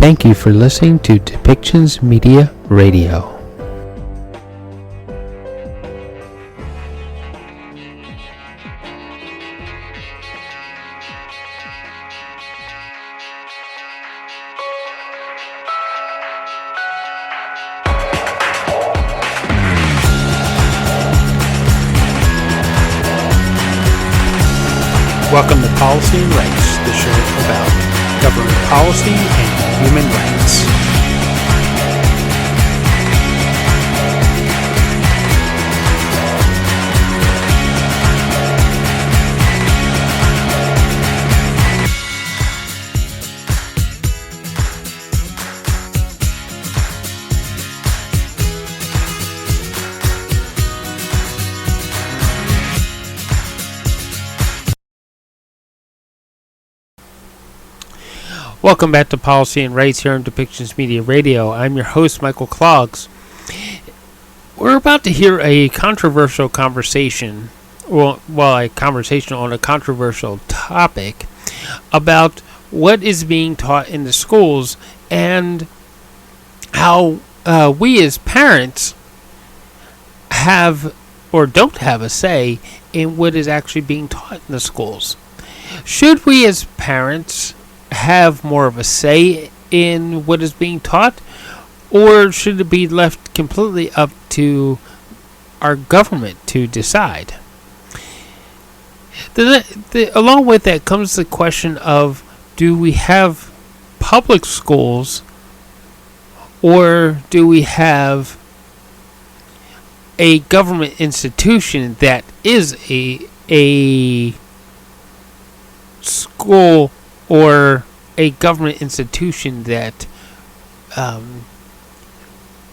Thank you for listening to Depictions Media Radio. Welcome to Policy and Rights, the show about government policy and human rights. Welcome back to Policy and Rights here on Depictions Media Radio. I'm your host, Michael Clogs. We're about to hear a controversial conversation, a conversation on a controversial topic about what is being taught in the schools and how we as parents have or don't have a say in what is actually being taught in the schools. Should we as parents have more of a say in what is being taught, or should it be left completely up to our government to decide? Along with that comes the question of, do we have public schools, or do we have a government institution that is a school or a government institution that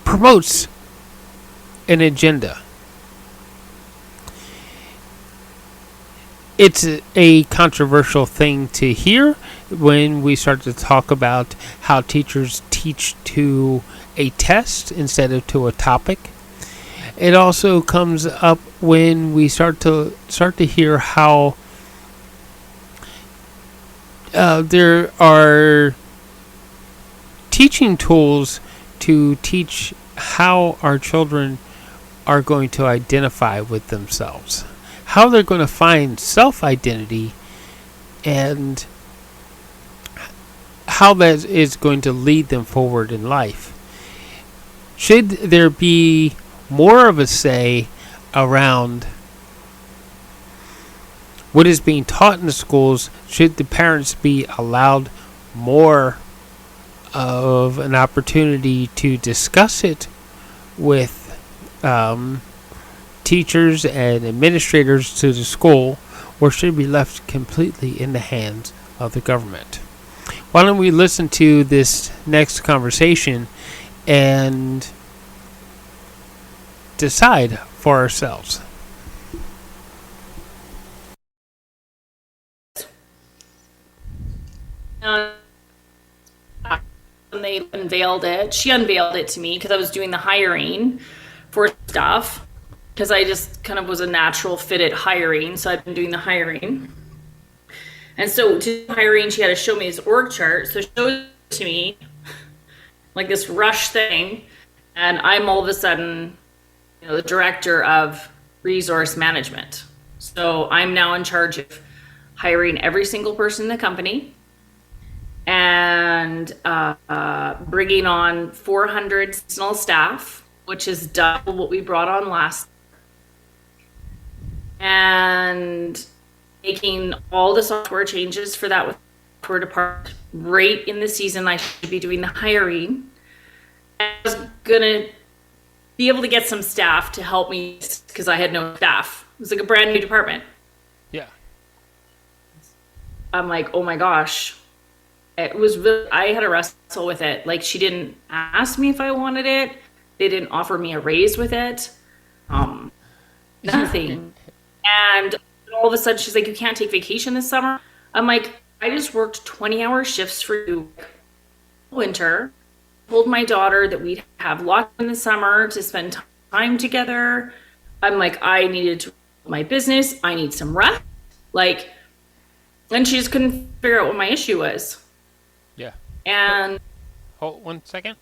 promotes an agenda? It's a controversial thing to hear when we start to talk about how teachers teach to a test instead of to a topic. It also comes up when we start to hear how there are teaching tools to teach how our children are going to identify with themselves, how they're going to find self-identity, and how that is going to lead them forward in life. Should there be more of a say around what is being taught in the schools? Should the parents be allowed more of an opportunity to discuss it with teachers and administrators to the school, or should it be left completely in the hands of the government? Why don't we listen to this next conversation and decide for ourselves? When they unveiled it, she unveiled it to me because I was doing the hiring for stuff, because I just kind of was a natural fit at hiring, so I've been doing the hiring. And so to hiring, she had to show me this org chart. So she showed it to me like this rush thing, and I'm all of a sudden, the director of resource management. So I'm now in charge of hiring every single person in the company, and bringing on 400 seasonal staff, which is double what we brought on last, and making all the software changes for that software department right in the season I should be doing the hiring. And I was gonna be able to get some staff to help me because I had no staff. It was like a brand new department. Yeah. I'm like, oh my gosh. It was really, I had to wrestle with it. Like, she didn't ask me if I wanted it. They didn't offer me a raise with it. Nothing. And all of a sudden she's like, you can't take vacation this summer. I'm like, I just worked 20-hour shifts for you winter. Told my daughter that we'd have lots in the summer to spend time together. I'm like, I needed to my business. I need some rest. Like, and she just couldn't figure out what my issue was. Yeah. And Hold 1 second.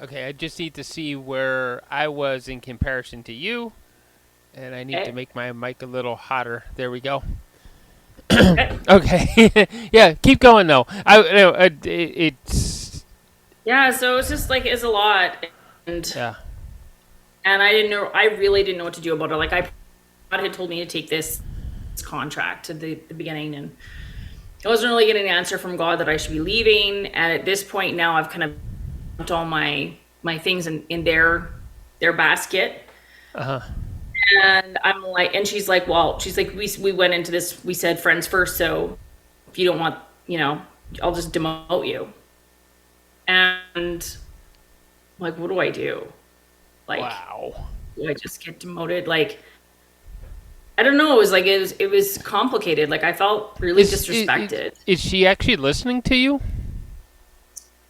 Okay, I just need to see where I was in comparison to you, and I need to Okay. make my mic a little hotter. There we go. Okay. Okay, yeah, keep going though. It's Yeah, so it's just like it's a lot, and yeah. and I didn't know. I really didn't know what to do about it. Like God had told me to take this contract at the beginning, and I wasn't really getting an answer from God that I should be leaving. And at this point now, I've kind of dumped all my things in their basket. Uh huh. And I'm like, and she's like, well, she's like, we went into this, we said friends first. So if you don't want, I'll just demote you. And I'm like, what do I do? Like, Wow. do I just get demoted? Like, I don't know. It was like, it was complicated. Like I felt really disrespected. Is she actually listening to you?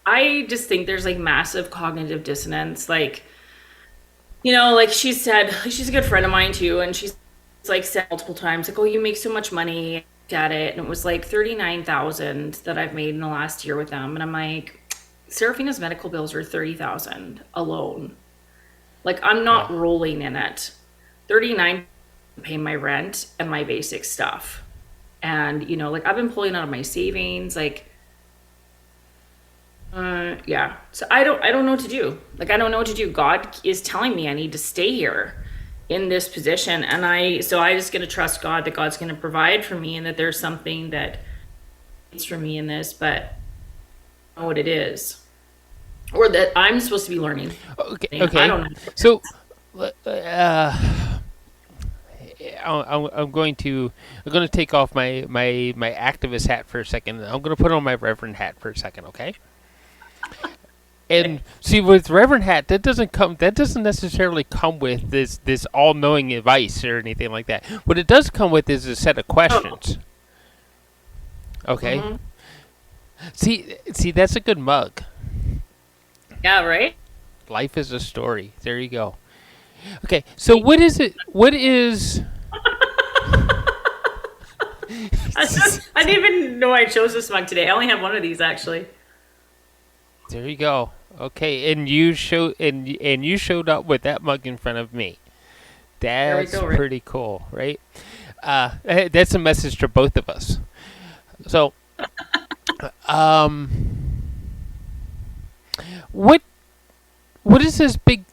I just think there's like massive cognitive dissonance. Like, like she said, she's a good friend of mine too, and she's like said multiple times, like, "Oh, you make so much money at it," and it was like 39,000 that I've made in the last year with them, and I'm like, Serafina's medical bills are 30,000 alone. Like, I'm not Wow. rolling in it. 39 to pay my rent and my basic stuff, and like I've been pulling out of my savings, like. Yeah. So I don't know what to do. Like I don't know what to do. God is telling me I need to stay here in this position, and I just gonna trust God that God's gonna provide for me, and that there's something that is for me in this, but I don't know what it is, or that I'm supposed to be learning. Okay. I Okay. don't know. So, I'm going to take off my activist hat for a second. I'm going to put on my reverend hat for a second. Okay. And see, with Reverend Hat, that doesn't necessarily come with this all knowing advice or anything like that. What it does come with is a set of Oh, questions. Okay. mhm. See, that's a good mug. Yeah, right. Life is a story. There you go. Okay, so what is it? What is? I didn't even know I chose this mug today. I only have one of these actually. There you go. Okay, and you showed up with that mug in front of me. There we That's go. Right. pretty cool, right? That's a message to both of us. So, um, what what is this big?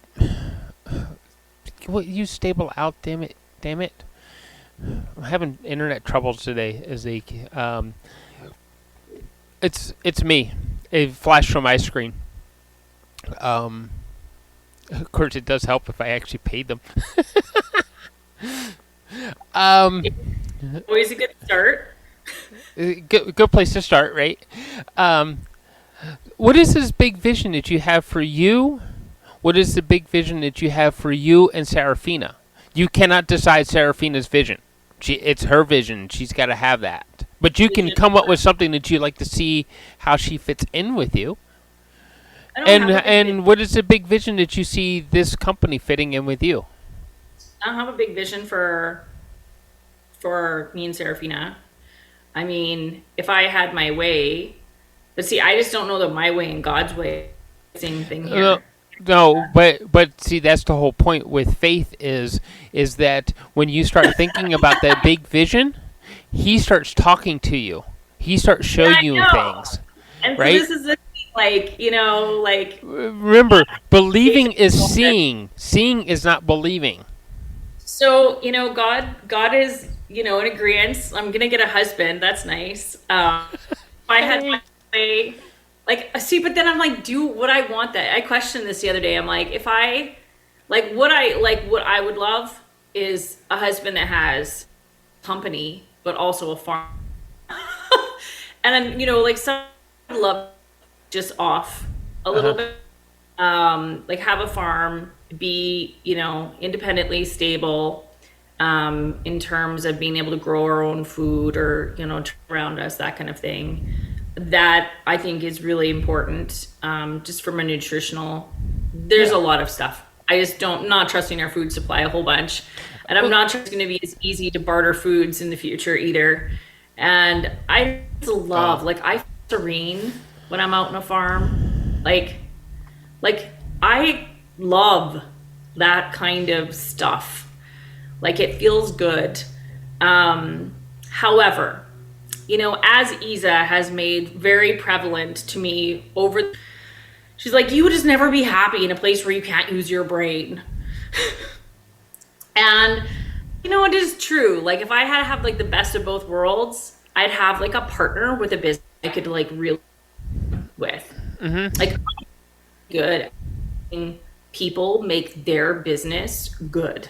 What you stable out? Damn it! Damn it! I'm having internet troubles today. It's me. It flashed from my screen. Um, of course, it does help if I actually paid them. Um, Always a good start. good place to start, right? Um, what is this big vision that you have for you? What is the big vision that you have for you and Serafina? You cannot decide Serafina's vision. It's her vision. She's got to have that. But you can come up with something that you like to see how she fits in with you. I don't And have a big vision. and what is the big vision that you see this company fitting in with you? I don't have a big vision for me and Serafina. I mean, if I had my way, but see, I just don't know that my way and God's way are the same thing No, here. no, but see, that's the whole point with faith is that when you start thinking about that big vision, he starts talking to you. He starts Yeah, showing I you know. things, And so right? this is the thing, like, like Remember, basic believing is moment. seeing. Seeing is not believing. So, God is, in agreement. I'm gonna get a husband. That's nice. If I had my Hey. way, like, see, but then I'm like, do what I want. That I questioned this the other day. I'm like, if I, what I would love is a husband that has company, but also a farm. And then, like some love just off a Uh little huh. bit, like have a farm, be, independently stable, in terms of being able to grow our own food, or, around us, that kind of thing. That I think is really important, just from a nutritional, there's a Yeah. lot of stuff. I just don't, not trusting our food supply a whole bunch. And I'm Well, not sure it's going to be as easy to barter foods in the future either. And I just love, oh, like, I feel serene when I'm out on a farm. Like, I love that kind of stuff. Like, it feels good. However, as Isa has made very prevalent to me she's like, you would just never be happy in a place where you can't use your brain. And, it is true. Like, if I had to have like the best of both worlds, I'd have like a partner with a business I could like really with. Mm-hmm. Like, I'm good at making people make their business good.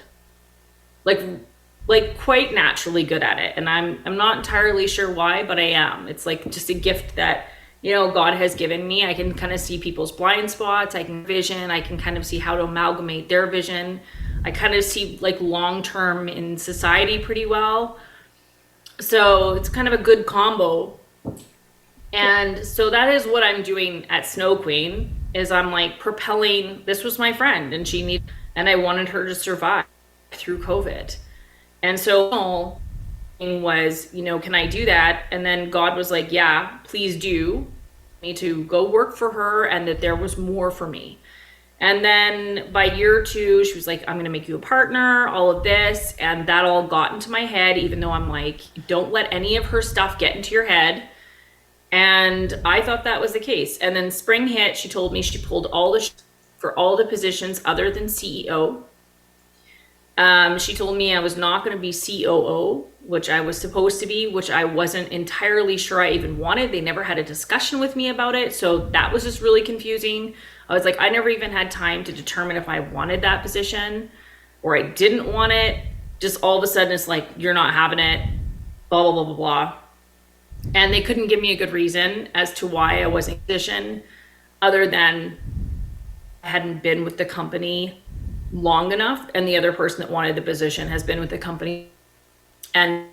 Like quite naturally good at it. And I'm not entirely sure why, but I am. It's like just a gift that, God has given me. I can kind of see people's blind spots. I can vision. I can kind of see how to amalgamate their vision. I kind of see like long-term in society pretty well. So it's kind of a good combo. And so that is what I'm doing at Snow Queen, is I'm like propelling, this was my friend and I wanted her to survive through COVID. And so was, can I do that? And then God was like, yeah, please do. Me to go work for her, and that there was more for me. And then by year 2, she was like, I'm going to make you a partner, all of this. And that all got into my head, even though I'm like, don't let any of her stuff get into your head. And I thought that was the case. And then spring hit, she told me she pulled for all the positions other than CEO. She told me I was not going to be COO, which I was supposed to be, which I wasn't entirely sure I even wanted. They never had a discussion with me about it. So that was just really confusing. I was like, I never even had time to determine if I wanted that position or I didn't want it. Just all of a sudden, it's like, you're not having it, blah, blah, blah, blah, blah. And they couldn't give me a good reason as to why I wasn't in position, other than I hadn't been with the company long enough, and the other person that wanted the position has been with the company and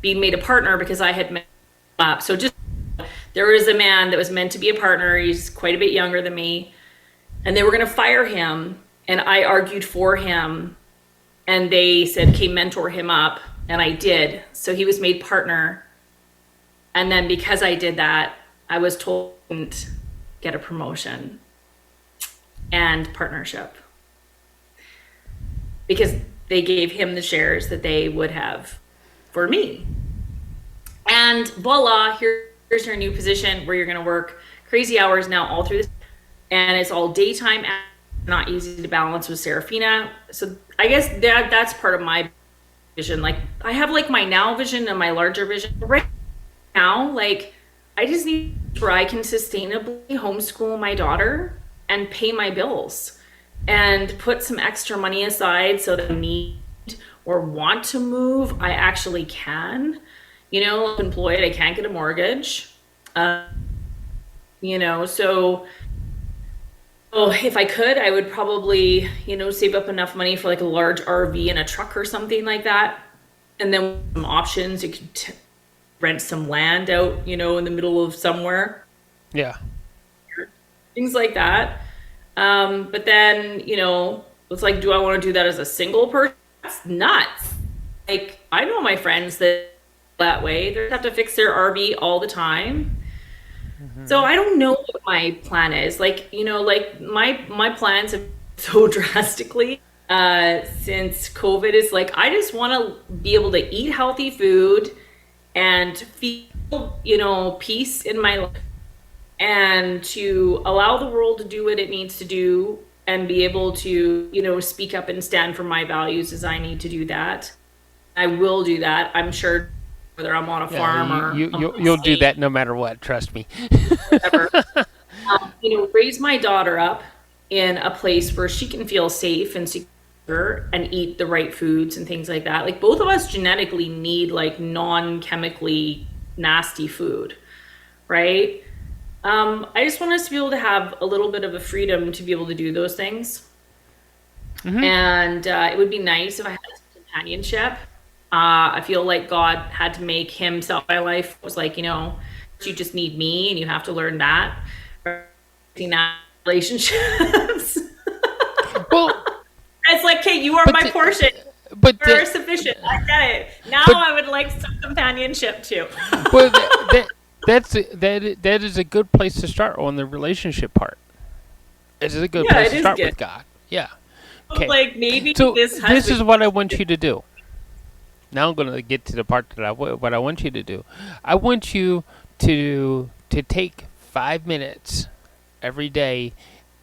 being made a partner because I had met up. So just, there was a man that was meant to be a partner. He's quite a bit younger than me, and they were going to fire him, and I argued for him, and they said, okay, mentor him up, and I did. So he was made partner, and then because I did that, I was told I couldn't get a promotion and partnership, because they gave him the shares that they would have for me. And voila, here's your new position where you're going to work crazy hours now all through this. And it's all daytime, not easy to balance with Serafina. So I guess that's part of my vision. Like, I have like my now vision and my larger vision. Right now, like, I just need where I can sustainably homeschool my daughter and pay my bills, and put some extra money aside so that I need or want to move, I actually can. Employed, I can't get a mortgage. So if I could, I would probably, save up enough money for like a large RV and a truck or something like that. And then some options, you could rent some land out, in the middle of somewhere. Yeah. Things like that. But then, it's like, do I want to do that as a single person? That's nuts. Like, I know my friends that way. They have to fix their RV all the time. Mm-hmm. So I don't know what my plan is. Like, like my plans have so drastically since COVID. Is like, I just want to be able to eat healthy food and feel, peace in my life, and to allow the world to do what it needs to do, and be able to, speak up and stand for my values as I need to do that. I will do that. I'm sure, whether I'm on a farm or you'll do that no matter what. Trust me. Whatever. Raise my daughter up in a place where she can feel safe and secure and eat the right foods and things like that. Like, both of us genetically need like non-chemically nasty food, right? I just want us to be able to have a little bit of a freedom to be able to do those things. Mm-hmm. And it would be nice if I had some companionship. I feel like God had to make himself my life. It was like, you just need me, and you have to learn that. Relationships. Well, it's like, okay, you are my portion. But you're sufficient. I get it. Now I would like some companionship too. that is a good place to start on the relationship part. It is a good Yeah, place it to is start good. with God. Yeah. But Okay. like maybe So this has this been is what I want you to do. Now I'm going to get to the part that what I want you to do. I want you to take 5 minutes every day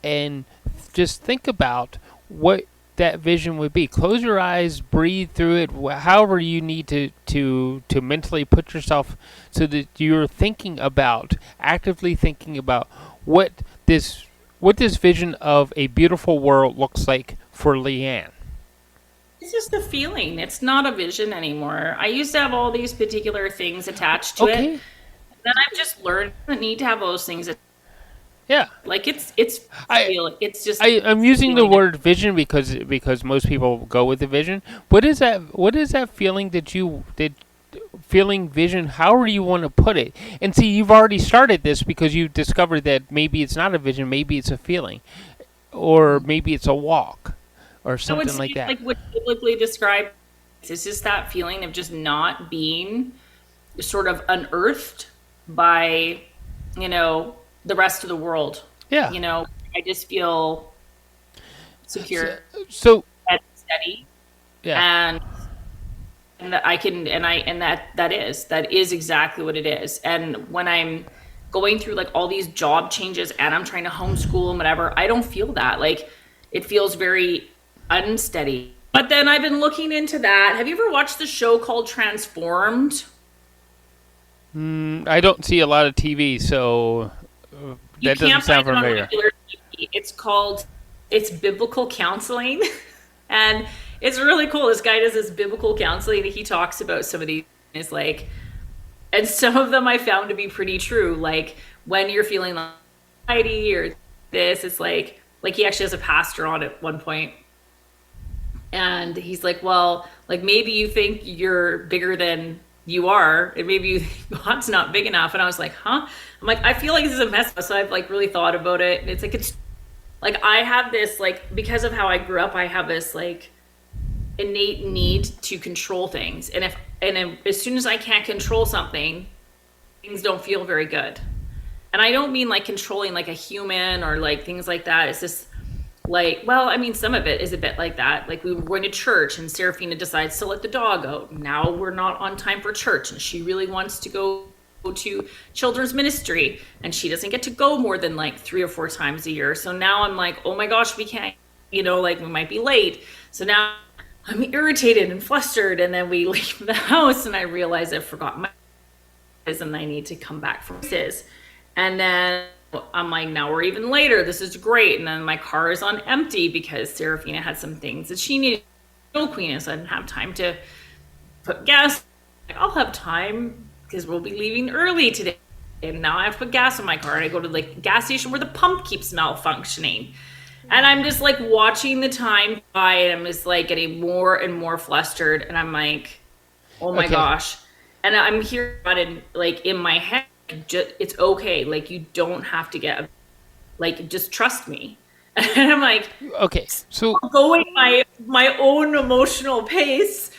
and just think about what that vision would be. Close your eyes, breathe through it, however you need to mentally put yourself so that you're thinking about, actively thinking about what this what this vision of a beautiful world looks like for Leanne. it's just a feeling. It's not a vision anymore. I used to have all these particular things attached to it. Okay. Then I've just learned I don't need to have those things. Yeah. Like it's I feeling. It's just I'm it's a using the feeling. word vision because most people go with the vision. What is that? What is that feeling that you did? Feeling vision. However you want to put it. And see, you've already started this because you discovered that maybe it's not a vision, maybe it's a feeling, or maybe it's a walk, or I would something like say that. like what biblically described. It's just that feeling of just not being sort of unearthed by, you know, the rest of the world. Yeah. You know, I just feel So, secure so and steady, yeah. and that I can, and that is exactly what it is. And when I'm going through like all these job changes and I'm trying to homeschool and whatever, I don't feel that. Like it feels very unsteady. But then I've been looking into that. Have you ever watched the show called Transformed? I don't see a lot of TV, so You that doesn't can't find sound it on familiar. regular TV. It's biblical counseling. And it's really cool. This guy does this biblical counseling and he talks about some of these is like and some of them I found to be pretty true. Like when you're feeling like anxiety or this, it's like he actually has a pastor on at one point, and he's like, well, like maybe you think you're bigger than you are, and maybe you think God's not big enough. And I was like, huh? I'm like, I feel like this is a mess. So I've like really thought about it, and it's like I have this like because of how I grew up, I have this like innate need to control things, and as soon as I can't control something, things don't feel very good. And I don't mean like controlling like a human or like things like that. It's just like, well, I mean, some of it is a bit like that. Like we were going to church and Serafina decides to let the dog out. Now we're not on time for church and she really wants to go to children's ministry and she doesn't get to go more than like 3 or 4 times a year. So now I'm like, oh my gosh, we can't, like we might be late. So now I'm irritated and flustered. And then we leave the house and I realize I forgot my and I need to come back from this. And then I'm like, now we're even later. This is great. And then my car is on empty because Serafina had some things that she needed. No queen, so I didn't have time to put gas. I'll have time because we'll be leaving early today. And now I have to put gas in my car. And I go to like gas station where the pump keeps malfunctioning. And I'm just like watching the time by and I'm just like getting more and more flustered. And I'm like, oh my Okay. gosh. And I'm hearing it like in my head, it's okay. Like you don't have to get, like just trust me. And I'm like, Okay. So going my own emotional pace,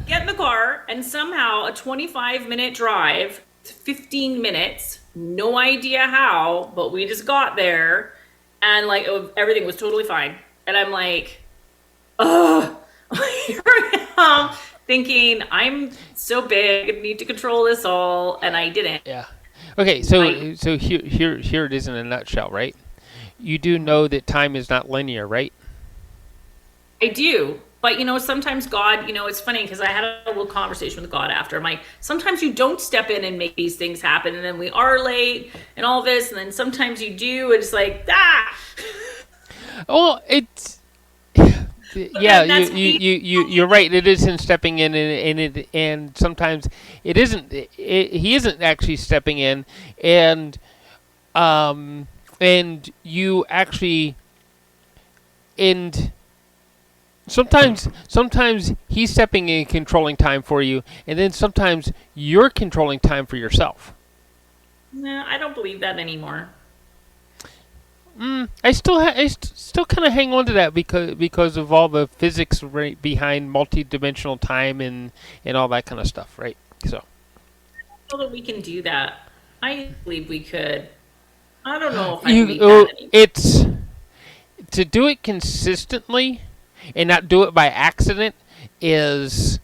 get in the car, and somehow a 25-minute drive, 15 minutes, no idea how, but we just got there, and like everything was totally fine. And I'm like, oh, here I am thinking I'm so big, I need to control this all, and I didn't. yeah. Okay. So here it is in a nutshell, right? You do know that time is not linear, right? I do. But sometimes God, it's funny because I had a little conversation with God after. I'm like, sometimes you don't step in and make these things happen, and then we are late and all this, and then sometimes you do, and it's like, ah. Oh, it's But yeah. then that's You're right. It isn't stepping in, and sometimes it isn't. He isn't actually stepping in, and um, and you actually and sometimes he's stepping in and controlling time for you, and then sometimes you're controlling time for yourself. nah, I don't believe that anymore. Still kind of hang on to that because of all the physics right behind multi-dimensional time and all that kind of stuff, right? So So that we can do that. I believe we could. I don't know if I You, believe that anymore. it's to do it consistently and not do it by accident is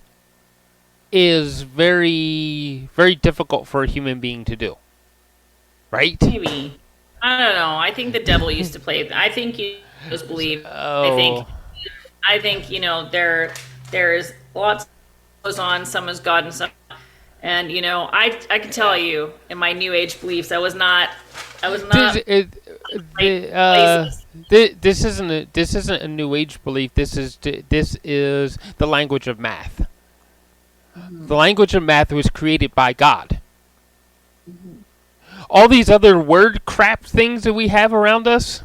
very very difficult for a human being to do, right? Maybe. I don't know. I think the devil used to play. I think you just believe. I Oh, think. I think there's lots that goes on. Some is God and some. And I can tell you in my New Age beliefs, I was this, not right the, places. this isn't a new age belief. This is the language of math. The language of math was created by God. All these other word crap things that we have around us,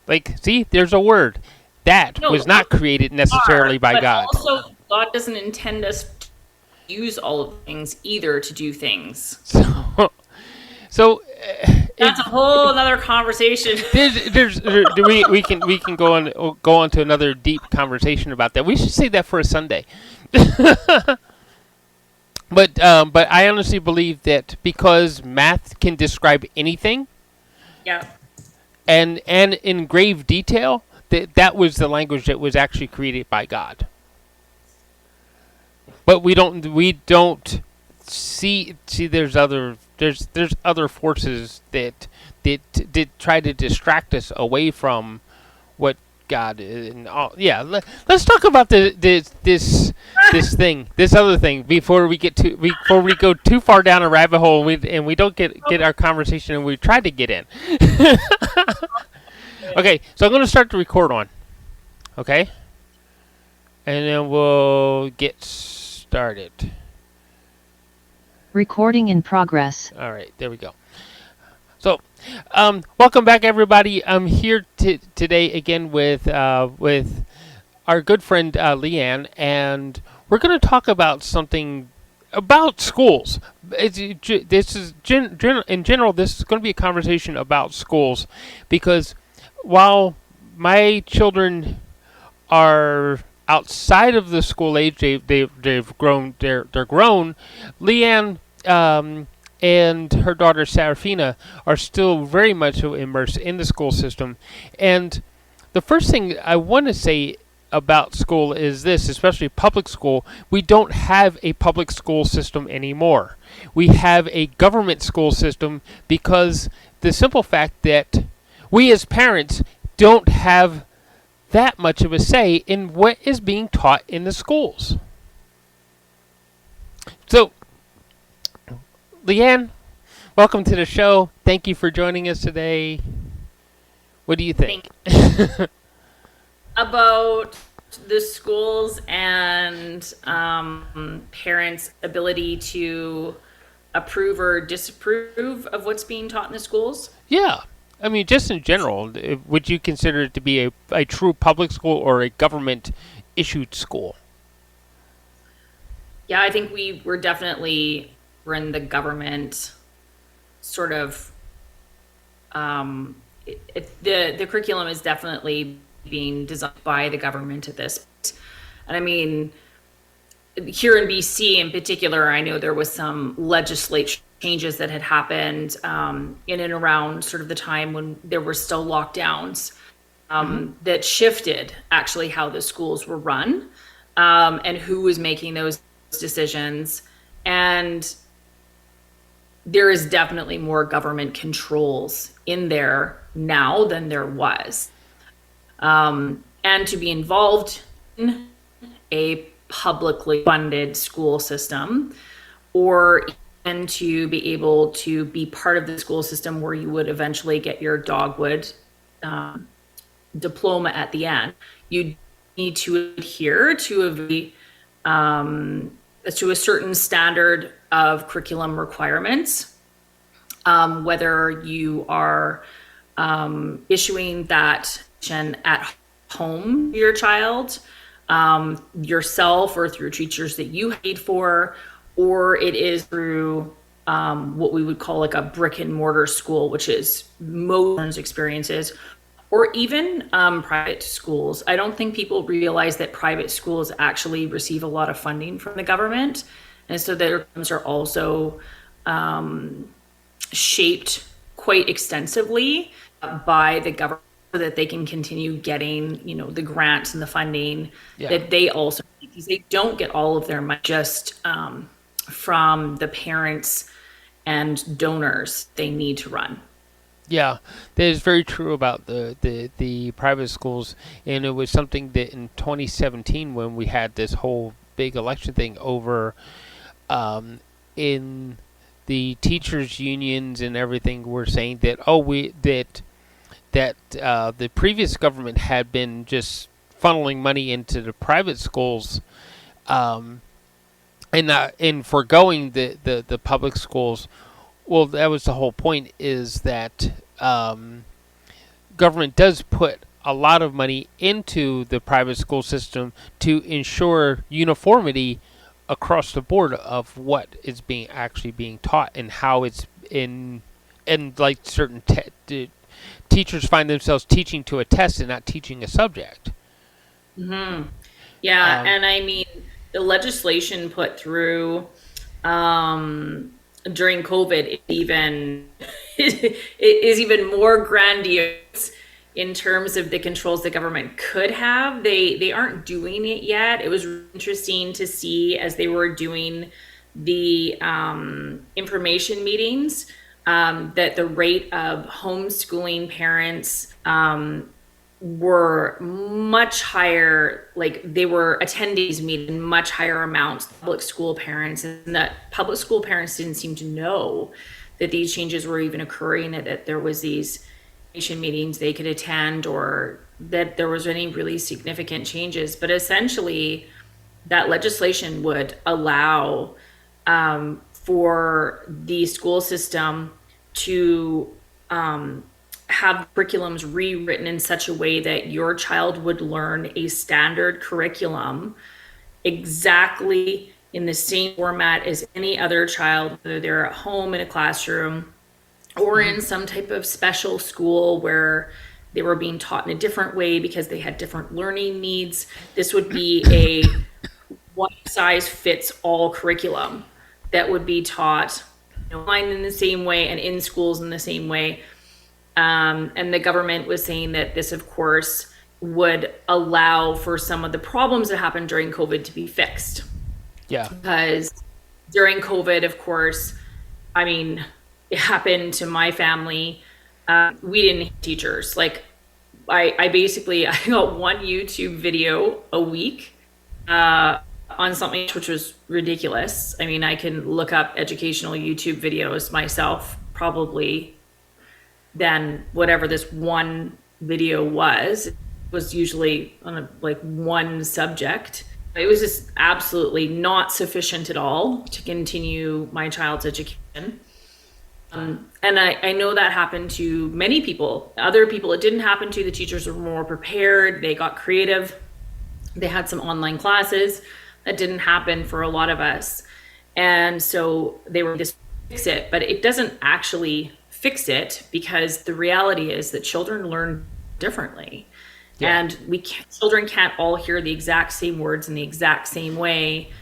like, see, there's a word that No, was not created necessarily by but God. also God doesn't intend us to use all of things either to do things. So, so it, That's a whole other conversation. we can go on to another deep conversation about that. We should say that for a Sunday. But I honestly believe that because math can describe anything Yeah. and in grave detail, that was the language that was actually created by God. But we don't see there's other forces that try to distract us away from what God is. And all. Yeah, let's talk about this thing, this other thing before we go too far down a rabbit hole and we don't get our conversation and we tried to get in. Okay, so I'm going to start the record on. Okay, and then we'll get started. Recording in progress. All right, there we go. So, welcome back, everybody. I'm here today again with our good friend Leanne, and we're going to talk about something about schools. This is in general. This is going to be a conversation about schools, because while my children are outside of the school age, they've grown. They're grown. Leanne and her daughter Serafina are still very much immersed in the school system. And the first thing I want to say about school is this, especially public school: we don't have a public school system anymore. We have a government school system because the simple fact that we as parents don't have that much of a say in what is being taught in the schools. So, Leanne, welcome to the show. Thank you for joining us today. What do you think? About the schools and parents' ability to approve or disapprove of what's being taught in the schools? Yeah. I mean, just in general, would you consider it to be a true public school or a government-issued school? Yeah, I think we're in the government sort of. The curriculum is definitely being designed by the government at this point. And I mean, here in BC in particular, I know there was some legislature changes that had happened in and around sort of the time when there were still lockdowns that shifted actually how the schools were run and who was making those decisions. And there is definitely more government controls in there now than there was. And to be involved in a publicly funded school system, or even to be able to be part of the school system where you would eventually get your dogwood diploma at the end, you need to adhere to a certain standard of curriculum requirements, whether you are issuing that at home to your child, yourself, or through teachers that you paid for, or it is through what we would call like a brick and mortar school, which is most experiences, or even private schools. I don't think people realize that private schools actually receive a lot of funding from the government. And so their programs are also shaped quite extensively by the government so that they can continue getting, the grants and the funding that they also need, because they don't get all of their money just from the parents and donors they need to run. Yeah, that is very true about the private schools, and it was something that in 2017 when we had this whole big election thing over, in the teachers unions and everything were saying that the previous government had been just funneling money into the private schools, and foregoing the public schools. Well, that was the whole point, is that government does put a lot of money into the private school system to ensure uniformity across the board of what is actually being taught and how it's in, and like certain teachers find themselves teaching to a test and not teaching a subject. Yeah, and I mean, the legislation put through during COVID it is even more grandiose in terms of the controls the government could have. They aren't doing it yet. It was interesting to see as they were doing the information meetings that the rate of homeschooling parents were much higher, like they were attending these meetings in much higher amounts than public school parents, and that public school parents didn't seem to know that these changes were even occurring, and that there was these meetings they could attend, or that there was any really significant changes. But essentially, that legislation would allow for the school system to have curriculums rewritten in such a way that your child would learn a standard curriculum exactly in the same format as any other child, whether they're at home in a classroom or in some type of special school where they were being taught in a different way because they had different learning needs. This would be a one-size-fits-all curriculum that would be taught online in the same way and in schools in the same way. And the government was saying that this, of course, would allow for some of the problems that happened during COVID to be fixed. Yeah. Because during COVID, of course, I mean, it happened to my family. We didn't have teachers. Like, I got one YouTube video a week on something which was ridiculous. I mean, I can look up educational YouTube videos myself, probably, than whatever this one video was. It was usually on one subject. It was just absolutely not sufficient at all to continue my child's education. And I know that happened to many people. Other people it didn't happen to. The teachers were more prepared. They got creative. They had some online classes. That didn't happen for a lot of us. And so they were just fix it. But it doesn't actually fix it, because the reality is that children learn differently. Yeah. And children can't all hear the exact same words in the exact same way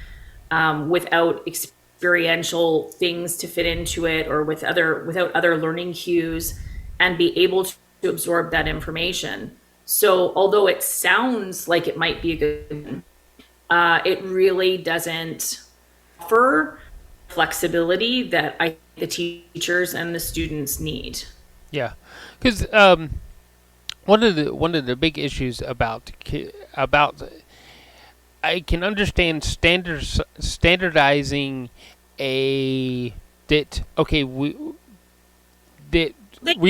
without experiential things to fit into it, or without other learning cues, and be able to absorb that information. So although it sounds like it might be a good thing, it really doesn't offer flexibility that I think the teachers and the students need. Yeah, because one of the big issues about I can understand standardizing we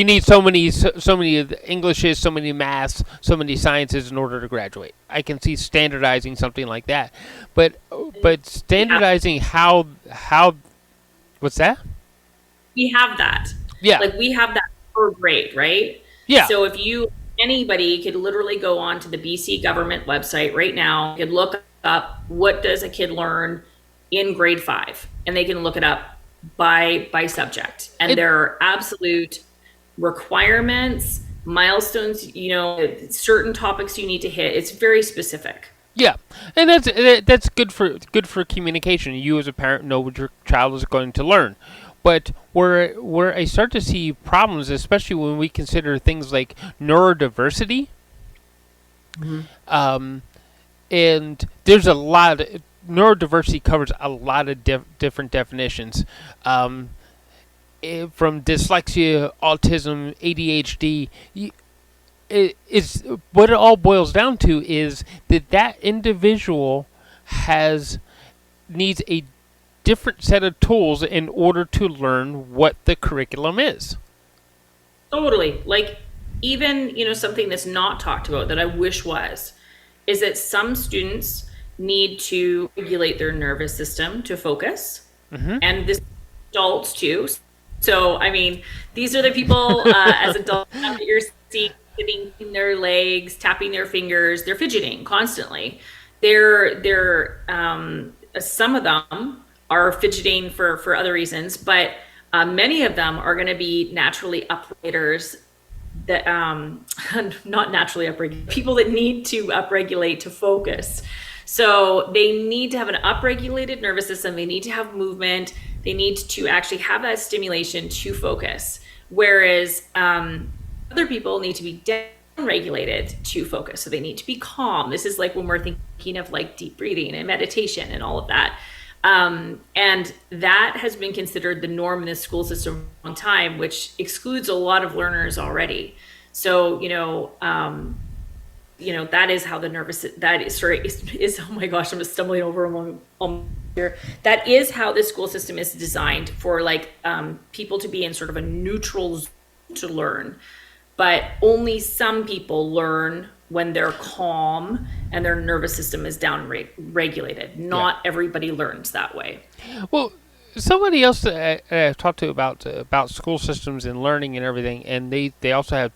need so many of the Englishes, so many maths, so many sciences in order to graduate. I can see standardizing something like that, but standardizing how what's that? We have that. Yeah. Like, we have that per grade, right? Yeah. So if anybody could literally go on to the BC government website right now, could look up what does a kid learn in grade 5, and they can look it up by subject. And there are absolute requirements, milestones, certain topics you need to hit. It's very specific. Yeah, and that's good for communication. You as a parent know what your child is going to learn. But where I start to see problems, especially when we consider things like neurodiversity, um, and there's a lot. Neurodiversity covers a lot of different definitions, from dyslexia, autism, ADHD. It's what it all boils down to is that individual needs a different set of tools in order to learn what the curriculum is. Totally. Like, even, something that's not talked about that I wish is that some students need to regulate their nervous system to focus. And this adults too. So, I mean, these are the people as adults that you're seeing sitting their legs, tapping their fingers, they're fidgeting constantly. They're some of them are fidgeting for other reasons, but many of them are going to be naturally upregulars that not naturally upregulate, people that need to upregulate to focus. So they need to have an upregulated nervous system. They need to have movement. They need to actually have that stimulation to focus. Whereas other people need to be downregulated to focus. So they need to be calm. This is like when we're thinking of like deep breathing and meditation and all of that. And that has been considered the norm in the school system for a long time, which excludes a lot of learners already. So, that is how the nervous, that is, sorry, is, oh my gosh, I'm just stumbling over here. That is how the school system is designed for like, people to be in sort of a neutral zone to learn, but only some people learn when they're calm and their nervous system is down regulated. Not everybody learns that way. Well, somebody else that I've talked to about school systems and learning and everything, and they also have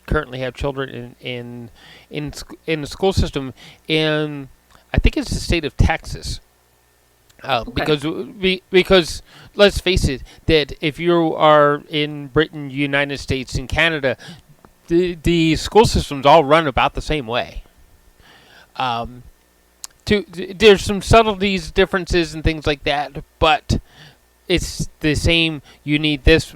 currently have children in the school system in, I think it's the state of Texas. Okay. Because let's face it, that if you are in Britain, United States, and Canada, the school systems all run about the same way. There's some subtleties, differences, and things like that, but it's the same. You need this,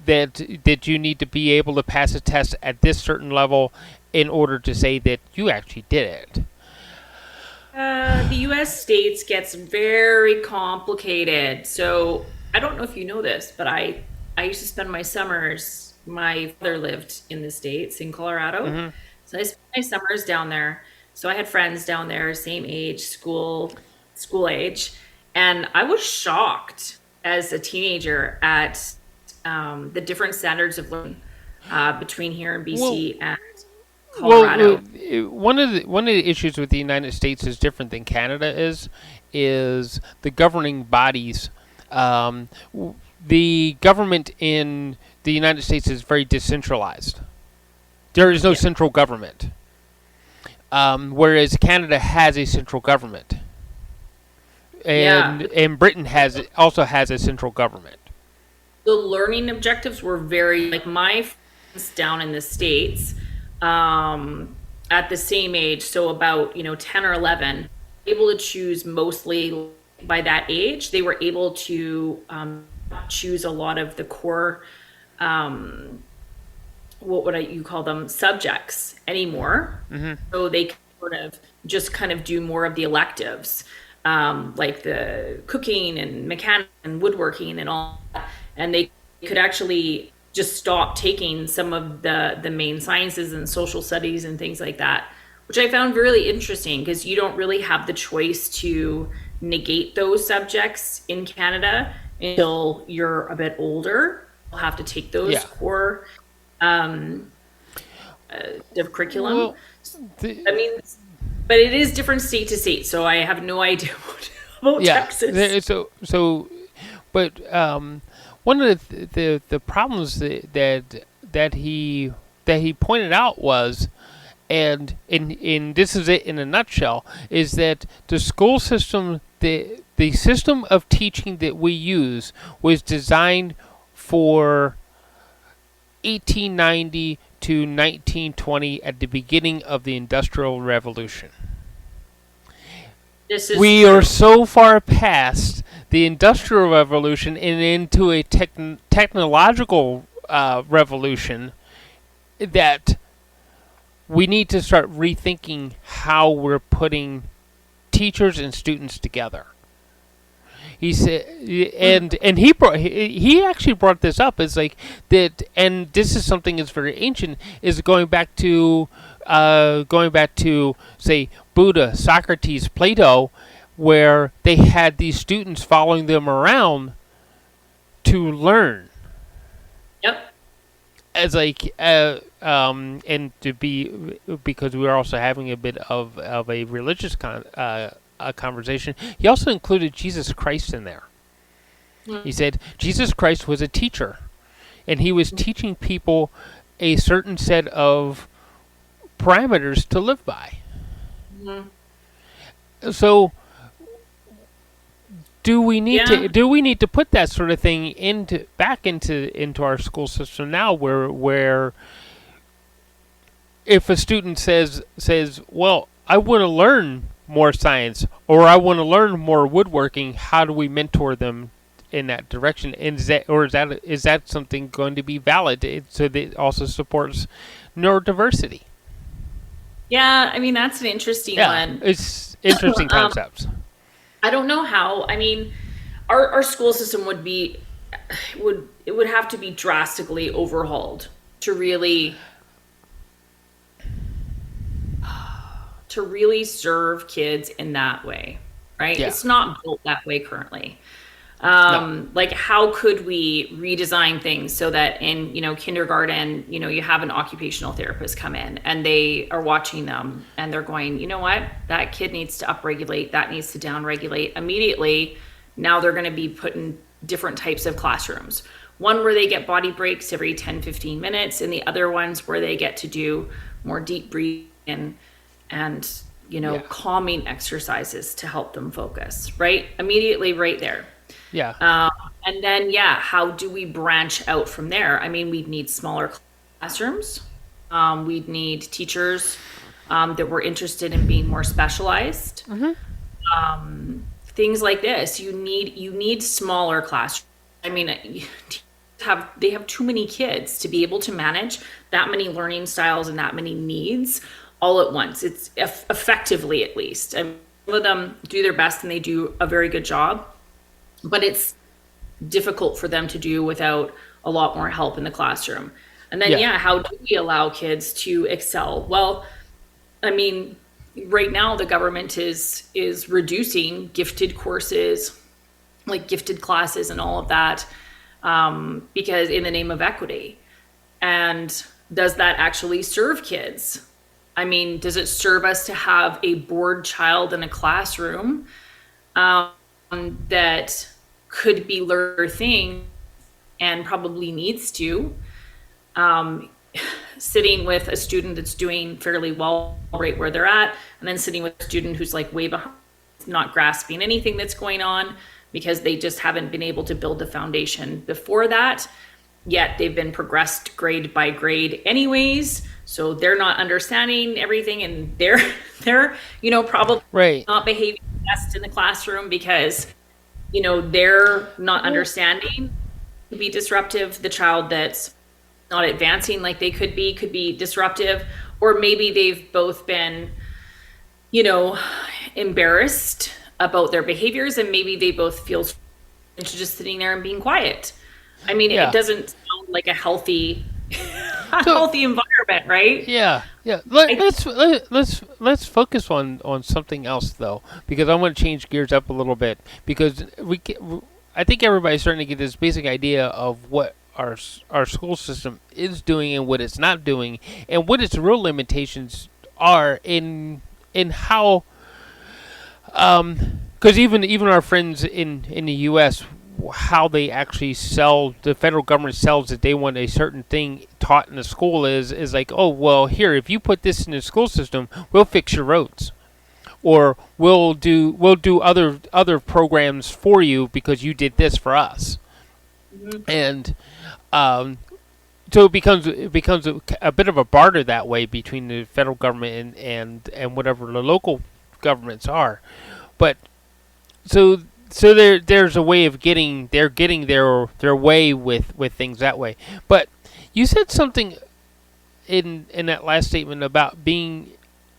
that you need to be able to pass a test at this certain level in order to say that you actually did it. The U.S. states gets very complicated. So I don't know if you know this, but I used to spend my summers. My father lived in the States, in Colorado. So I spent my summers down there. So I had friends down there, same age, school age. And I was shocked as a teenager at the different standards of learning between here in BC and Colorado. Well, one of the issues with the United States is different than Canada is the governing bodies. The government in the United States is very decentralized. There is no central government, whereas Canada has a central government, and Britain also has a central government. The learning objectives were very, like, my friends down in the States at the same age, so about 10 or 11, able to choose mostly by that age. They were able to choose a lot of the core, what would you call them, subjects anymore. So they could kind of do more of the electives, like the cooking and mechanics and woodworking and all that. And they could actually just stop taking some of the main sciences and social studies and things like that, which I found really interesting because you don't really have the choice to negate those subjects in Canada until you're a bit older. You'll have to take those core of curriculum. Well, but it is different state to state, so I have no idea about Texas. But one of the problems that he pointed out was, and this is it in a nutshell, is that the school system, the system of teaching that we use was designed for 1890 to 1920 at the beginning of the Industrial Revolution. This is We true. are so far past the Industrial Revolution and into a technological revolution that we need to start rethinking how we're putting teachers and students together. He said, and he actually brought this up as like that, and this is something that's very ancient. Is going back to say Buddha, Socrates, Plato, where they had these students following them around to learn Yep. as like and to be because we were also having a bit of a religious a conversation. He also included Jesus Christ in there. He said Jesus Christ was a teacher, and he was teaching people a certain set of parameters to live by. Mhm. So, Yeah. do we need to put that sort of thing into our school system now, where if a student says, well, I want to learn more science or I want to learn more woodworking, how do we mentor them in that direction? And is that something going to be valid so that it also supports neurodiversity? Yeah, I mean that's an interesting Yeah, one. it's interesting Um, concepts. I don't know how. I mean, our school system would have to be drastically overhauled to really serve kids in that way, right? Yeah, It's not built that way currently. no, Like how could we redesign things so that in kindergarten, you have an occupational therapist come in and they are watching them and they're going, you know what, that kid needs to upregulate, that needs to downregulate immediately. Now they're going to be put in different types of classrooms, one where they get body breaks every 10-15 minutes, and the other ones where they get to do more deep breathing and yeah, calming exercises to help them focus right immediately right there. yeah, And then, yeah, how do we branch out from there? I mean, we'd need smaller classrooms. We'd need teachers that were interested in being more specialized. Things like this. You need smaller classrooms. I mean, they have too many kids to be able to manage that many learning styles and that many needs all at once. It's effectively, at least. I mean, some of them do their best and they do a very good job, but it's difficult for them to do without a lot more help in the classroom. And then, yeah, yeah, how do we allow kids to excel? Well, I mean, right now the government is reducing gifted courses, like gifted classes and all of that, because in the name of equity. And does that actually serve kids? I mean, does it serve us to have a bored child in a classroom that could be learning thing and probably needs to sitting with a student that's doing fairly well right where they're at, and then sitting with a student who's like way behind, not grasping anything that's going on because they just haven't been able to build the foundation before that, yet they've been progressed grade by grade anyways, so they're not understanding everything, and they're probably right. not behaving best in the classroom because they're not Well, understanding. Could be disruptive. The child that's not advancing like they could be disruptive, or maybe they've both been you know embarrassed about their behaviors, and maybe they both feel into just sitting there and being quiet. I mean, it yeah. doesn't sound like a healthy a So healthy environment, right? yeah, yeah. I, Let's focus on something else though, because I want to change gears up a little bit because I think everybody's starting to get this basic idea of what our school system is doing and what it's not doing, and what its real limitations are in how because even our friends in the U.S., how they actually sell, the federal government sells that they want a certain thing taught in the school is like, oh well, here, if you put this in the school system, we'll fix your roads, or we'll do other programs for you because you did this for us. And um, so it becomes a bit of a barter that way between the federal government and whatever the local governments are. But so there's a way of getting their way with things that way. But you said something in that last statement about being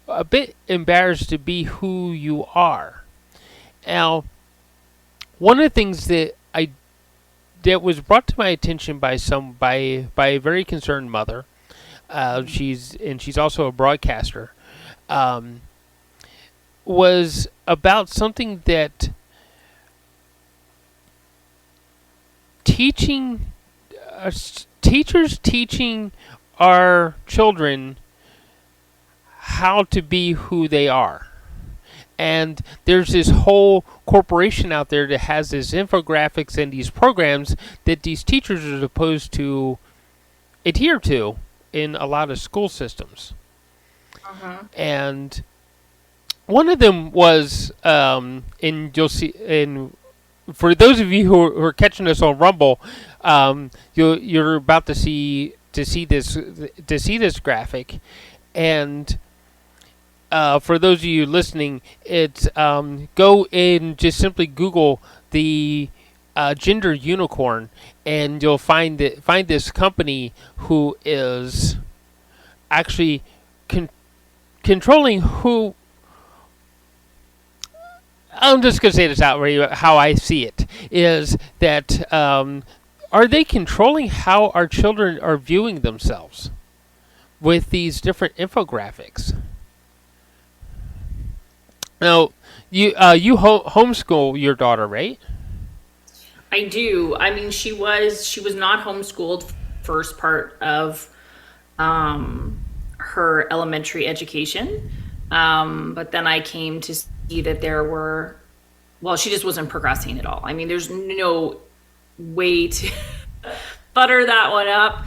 a bit embarrassed to be who you are. Now, one of the things that was brought to my attention by a very concerned mother. She's also a broadcaster. Um, was about something that teaching teachers teaching our children how to be who they are. And there's this whole corporation out there that has these infographics and these programs that these teachers are supposed to adhere to in a lot of school systems. And one of them was, and you'll see, and for those of you who are catching us on Rumble, you're about to see this graphic, and for those of you listening, it's go and just simply Google the gender unicorn, and you'll find this company who is actually controlling who. I'm just going to say this out how I see it is that are they controlling how our children are viewing themselves with these different infographics? Now, you homeschool your daughter, right? I do. I mean, she was not homeschooled first part of her elementary education, but then I came to see that she just wasn't progressing at all. I mean, there's no way to butter that one up.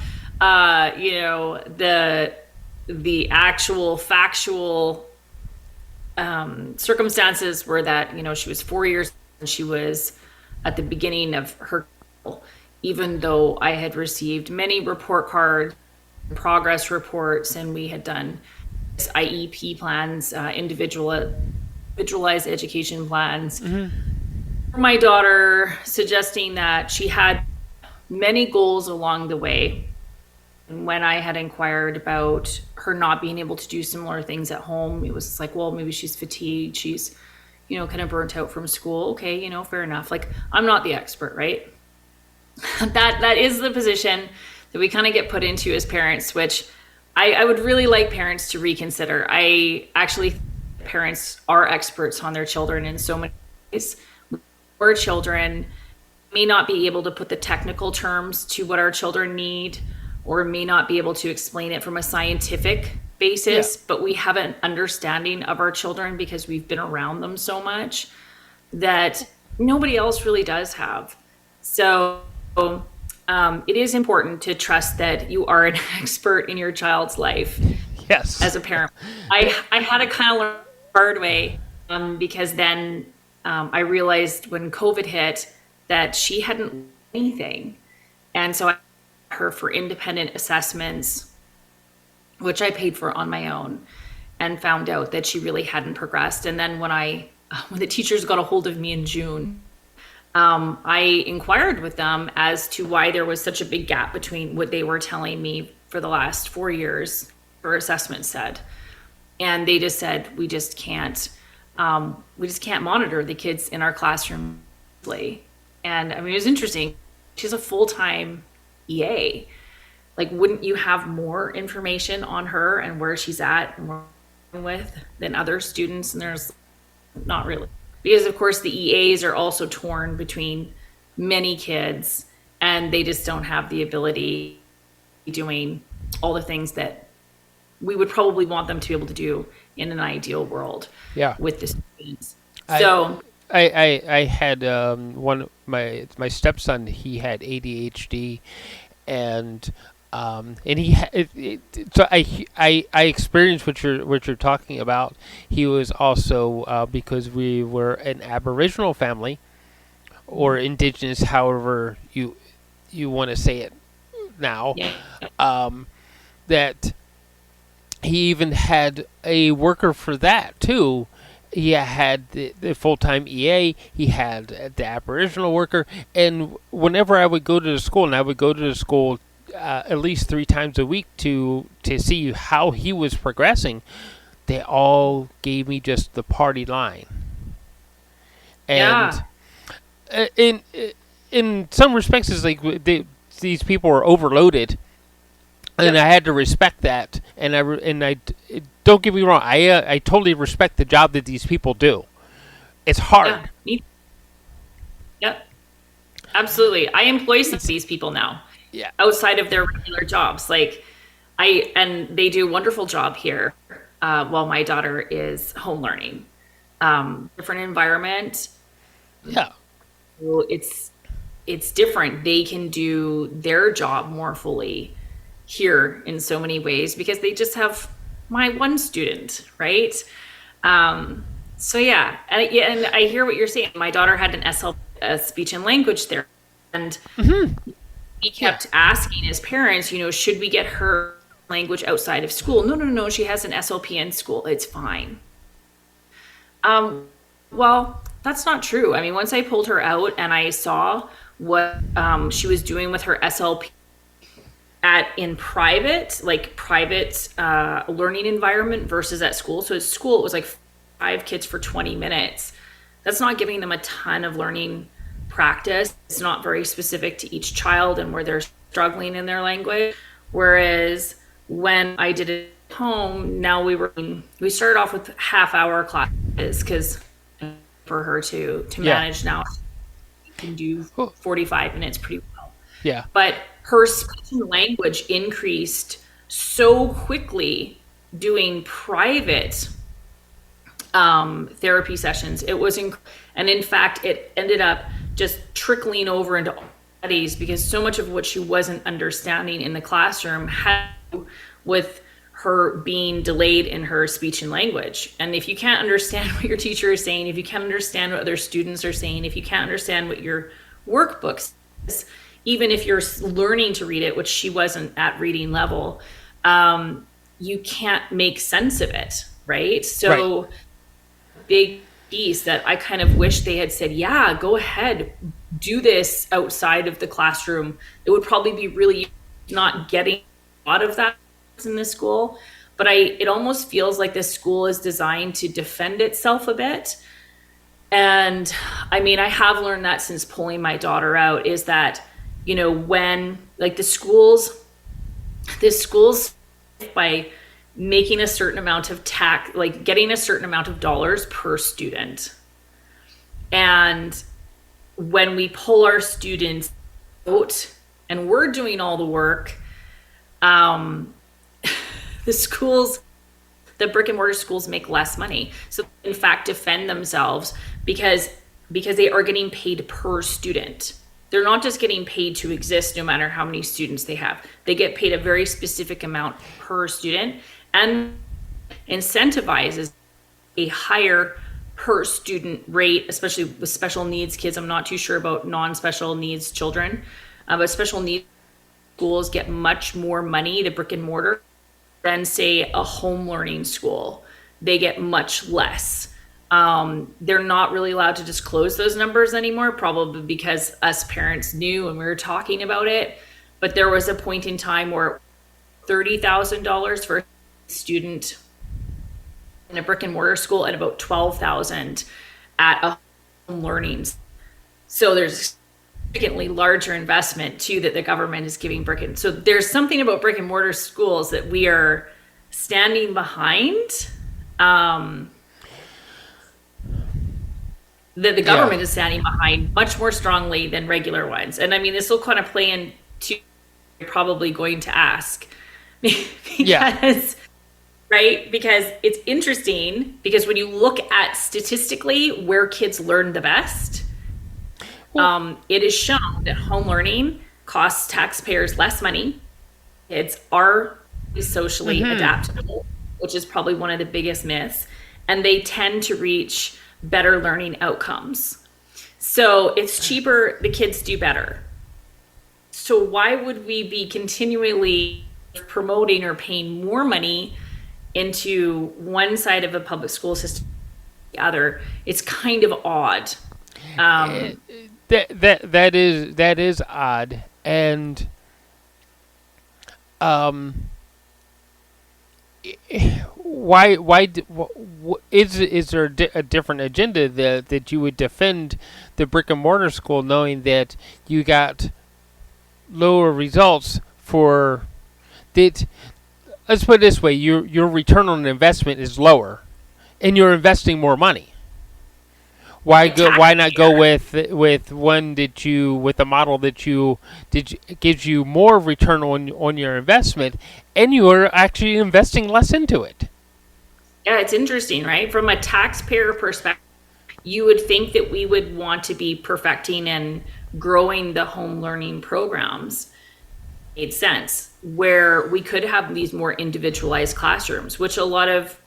The actual factual circumstances were that, she was 4 years and she was at the beginning of her, even though I had received many report cards, progress reports, and we had done IEP plans, individualized education plans. For my daughter, suggesting that she had many goals along the way. And when I had inquired about her not being able to do similar things at home, it was like, well, maybe she's fatigued. She's, kind of burnt out from school. Okay, fair enough. Like, I'm not the expert, right? That is the position that we kind of get put into as parents, which I would really like parents to reconsider. I actually think parents are experts on their children in so many ways. Our children may not be able to put the technical terms to what our children need, or may not be able to explain it from a scientific basis, but we have an understanding of our children because we've been around them so much that nobody else really does have. So it is important to trust that you are an expert in your child's life. Yes. As a parent, I had to kind of learn the hard way because then I realized when COVID hit that she hadn't learned anything. And so I asked her for independent assessments, which I paid for on my own, and found out that she really hadn't progressed. And then when the teachers got a hold of me in June, I inquired with them as to why there was such a big gap between what they were telling me for the last 4 years, her assessment said. And they just said, we just can't monitor the kids in our classroom. And I mean, it was interesting. She's a full-time EA. Like, wouldn't you have more information on her and where she's at and with than other students? And there's not really. Because, of course, the EAs are also torn between many kids, and they just don't have the ability doing all the things that we would probably want them to be able to do in an ideal world with the students. So I had my stepson. He had ADHD, and so I experienced what you're talking about. He was also because we were an Aboriginal family, or Indigenous, however you want to say it now. That he even had a worker for that too, he had the full-time EA, he had the Aboriginal worker, and whenever I would go to the school, and I would go to the school at least 3 times a week to see how he was progressing, they all gave me just the party line. And Yeah. in some respects, it's like these people were overloaded, and Yep. I had to respect that. Don't get me wrong, I totally respect the job that these people do. It's Yeah. hard. Yep. Absolutely. I employ some of these people now Yeah. outside of their regular jobs. Like and they do a wonderful job here while my daughter is home learning. Different environment. Yeah. So it's different. They can do their job more fully here in so many ways because they just have my one student, right? So yeah, and I hear what you're saying. My daughter had an SL, speech and language therapy, and we Yeah. kept asking as parents, should we get her language outside of school? No, no, no. She has an SLP in school. It's fine. Well, that's not true. I mean, once I pulled her out and I saw what she was doing with her SLP at in private, like private learning environment versus at school. So at school, it was like 5 kids for 20 minutes. That's not giving them a ton of learning practice. It's not very specific to each child and where they're struggling in their language. Whereas when I did it at home, now we started off with half-hour classes because for her to Yeah. manage now, she can do Cool. 45 minutes pretty well. Yeah. But her speech and language increased so quickly doing private therapy sessions. And in fact, it ended up just trickling over into studies because so much of what she wasn't understanding in the classroom had to do with her being delayed in her speech and language. And if you can't understand what your teacher is saying, if you can't understand what other students are saying, if you can't understand what your workbook says, even if you're learning to read it, which she wasn't at reading level, you can't make sense of it, right? Right. So big piece that I kind of wish they had said, yeah, go ahead, do this outside of the classroom. It would probably be really not getting a lot of that in this school, but it almost feels like this school is designed to defend itself a bit. And I mean, I have learned that since pulling my daughter out is that, when like the schools by making a certain amount of tax, like getting a certain amount of dollars per student. And when we pull our students out and we're doing all the work, the schools, the brick and mortar schools make less money. So in fact, defend themselves because they are getting paid per student. They're not just getting paid to exist no matter how many students they have. They get paid a very specific amount per student and incentivizes a higher per student rate, especially with special needs kids. I'm not too sure about non-special needs children, but special needs schools get much more money, the brick and mortar, than say a home learning school. They get much less. They're not really allowed to disclose those numbers anymore, probably because us parents knew and we were talking about it. But there was a point in time where $30,000 for a student in a brick and mortar school and about $12,000 at a home learning. So there's significantly larger investment too that the government is giving so there's something about brick and mortar schools that we are standing behind, that the Yeah. government is standing behind much more strongly than regular ones. And I mean, this will kind of play into you're probably going to ask Yeah. because right, because it's interesting because when you look at statistically where kids learn the best, it is shown that home learning costs taxpayers less money. Kids are socially adaptable, which is probably one of the biggest myths, and they tend to reach better learning outcomes. So it's cheaper, the kids do better. So why would we be continually promoting or paying more money into one side of a public school system the other. It's kind of odd. Eh, Um, that is odd, and um, is there a different agenda that you would defend the brick and mortar school, knowing that you got lower results for that? Let's put it this way: your return on investment is lower, and you're investing more money. Why go? Why not go taxpayer. with one that you with a model that gives you more return on your investment, and you are actually investing less into it? Yeah, it's interesting, right? From a taxpayer perspective, you would think that we would want to be perfecting and growing the home learning programs. Made sense where we could have these more individualized classrooms, which a lot of,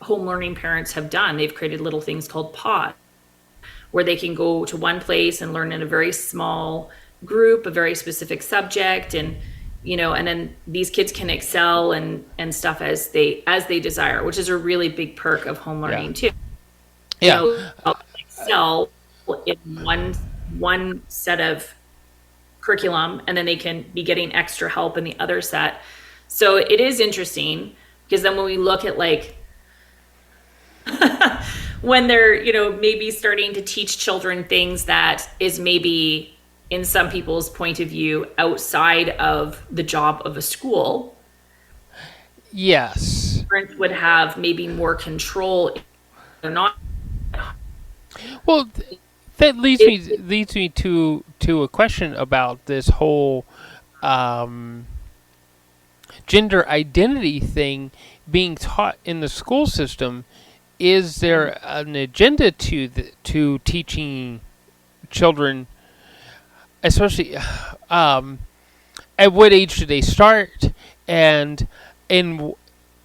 home learning parents have done. They've created little things called pods where they can go to one place and learn in a very small group, a very specific subject, and then these kids can excel and stuff as they desire, which is a really big perk of home Yeah. learning too. Yeah. Excel in one set of curriculum, and then they can be getting extra help in the other set. So it is interesting because then when we look at like when they're maybe starting to teach children things that is maybe in some people's point of view outside of the job of a school, Yes. parents would have maybe more control. They're not. Well, that It, leads me to a question about this whole um, gender identity thing being taught in the school system. Is there an agenda to teaching children, especially at what age do they start, and and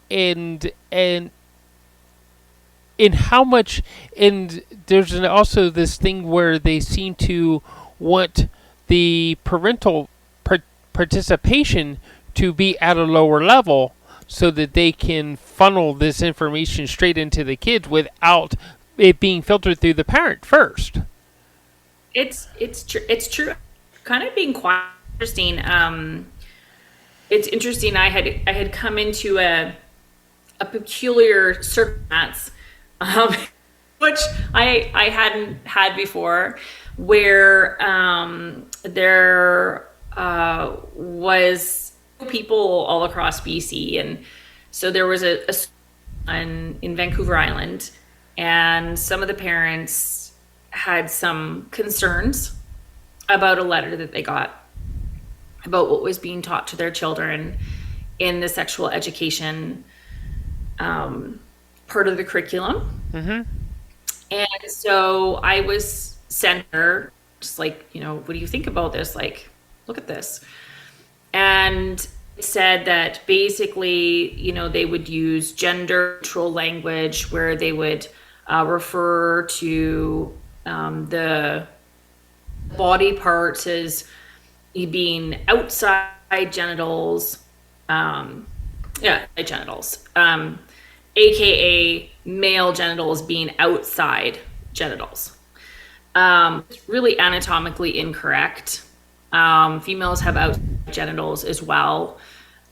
and in how much? And there's also this thing where they seem to want the parental participation to be at a lower level so that they can funnel this information straight into the kids without it being filtered through the parent first. it's true. Kind of being quite interesting. It's interesting. I had come into a peculiar circumstance, um, which I hadn't had before, where there was people all across BC, and so there was in Vancouver Island, and some of the parents had some concerns about a letter that they got about what was being taught to their children in the sexual education part of the curriculum. Mm-hmm. And so I was sent her, just like, what do you think about this? Like, look at this. And it said that basically, they would use gender neutral language where they would refer to the body parts as being outside genitals, yeah, genitals, aka male genitals being outside genitals. It's really anatomically incorrect. Females have outside genitals as well.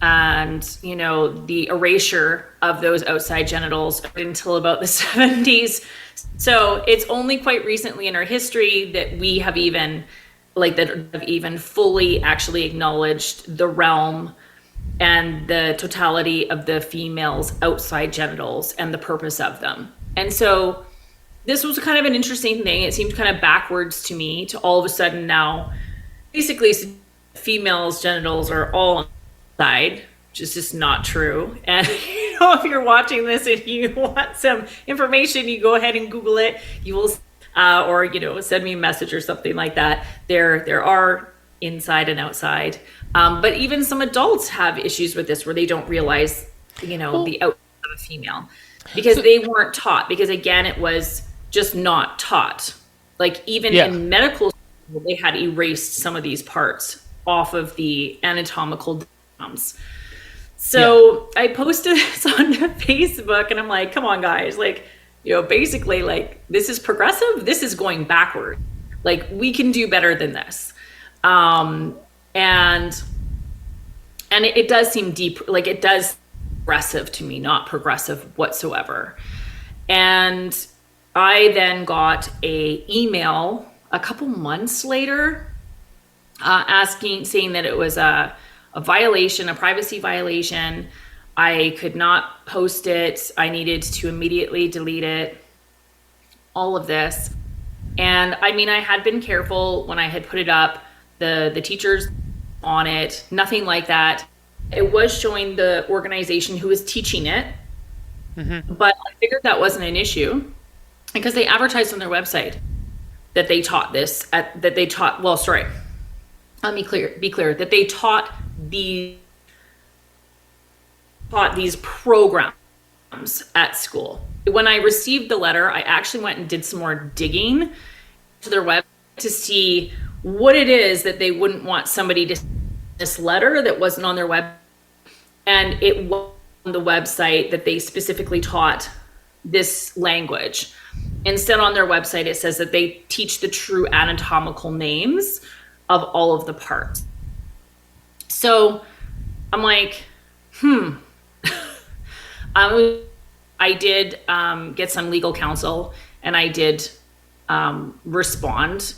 And, the erasure of those outside genitals until about the 70s. So it's only quite recently in our history that we have even, fully actually acknowledged the realm and the totality of the female's outside genitals and the purpose of them. And so this was kind of an interesting thing. It seemed kind of backwards to me to all of a sudden now basically females' genitals are all on the side, which is just not true. And if you're watching this and you want some information, you go ahead and Google it. You will, or send me a message or something like that. There are inside and outside, but even some adults have issues with this where they don't realize, Well, the outside of a female because they weren't taught. Because again, it was just not taught. Like even yeah. in medical school, they had erased some of these parts off of the anatomical diagrams. Yeah. So I posted this on Facebook and I'm like, come on guys, like basically like, this is progressive, this is going backward. Like, we can do better than this. And it does seem deep, like it does progressive to me, not progressive whatsoever. And I then got a email a couple months later, saying that it was a violation, a privacy violation. I could not post it. I needed to immediately delete it. All of this. And I mean, I had been careful when I had put it up. The teachers on it, nothing like that. It was showing the organization who was teaching it, but I figured that wasn't an issue because they advertised on their website that they taught this let me be clear that they taught these programs at school. When I received the letter, I actually went and did some more digging to their website to see what it is that they wouldn't want somebody to this letter that wasn't on their web. And it was on the website that they specifically taught this language. Instead, on their website, it says that they teach the true anatomical names of all of the parts. So I'm like, I did get some legal counsel, and I did respond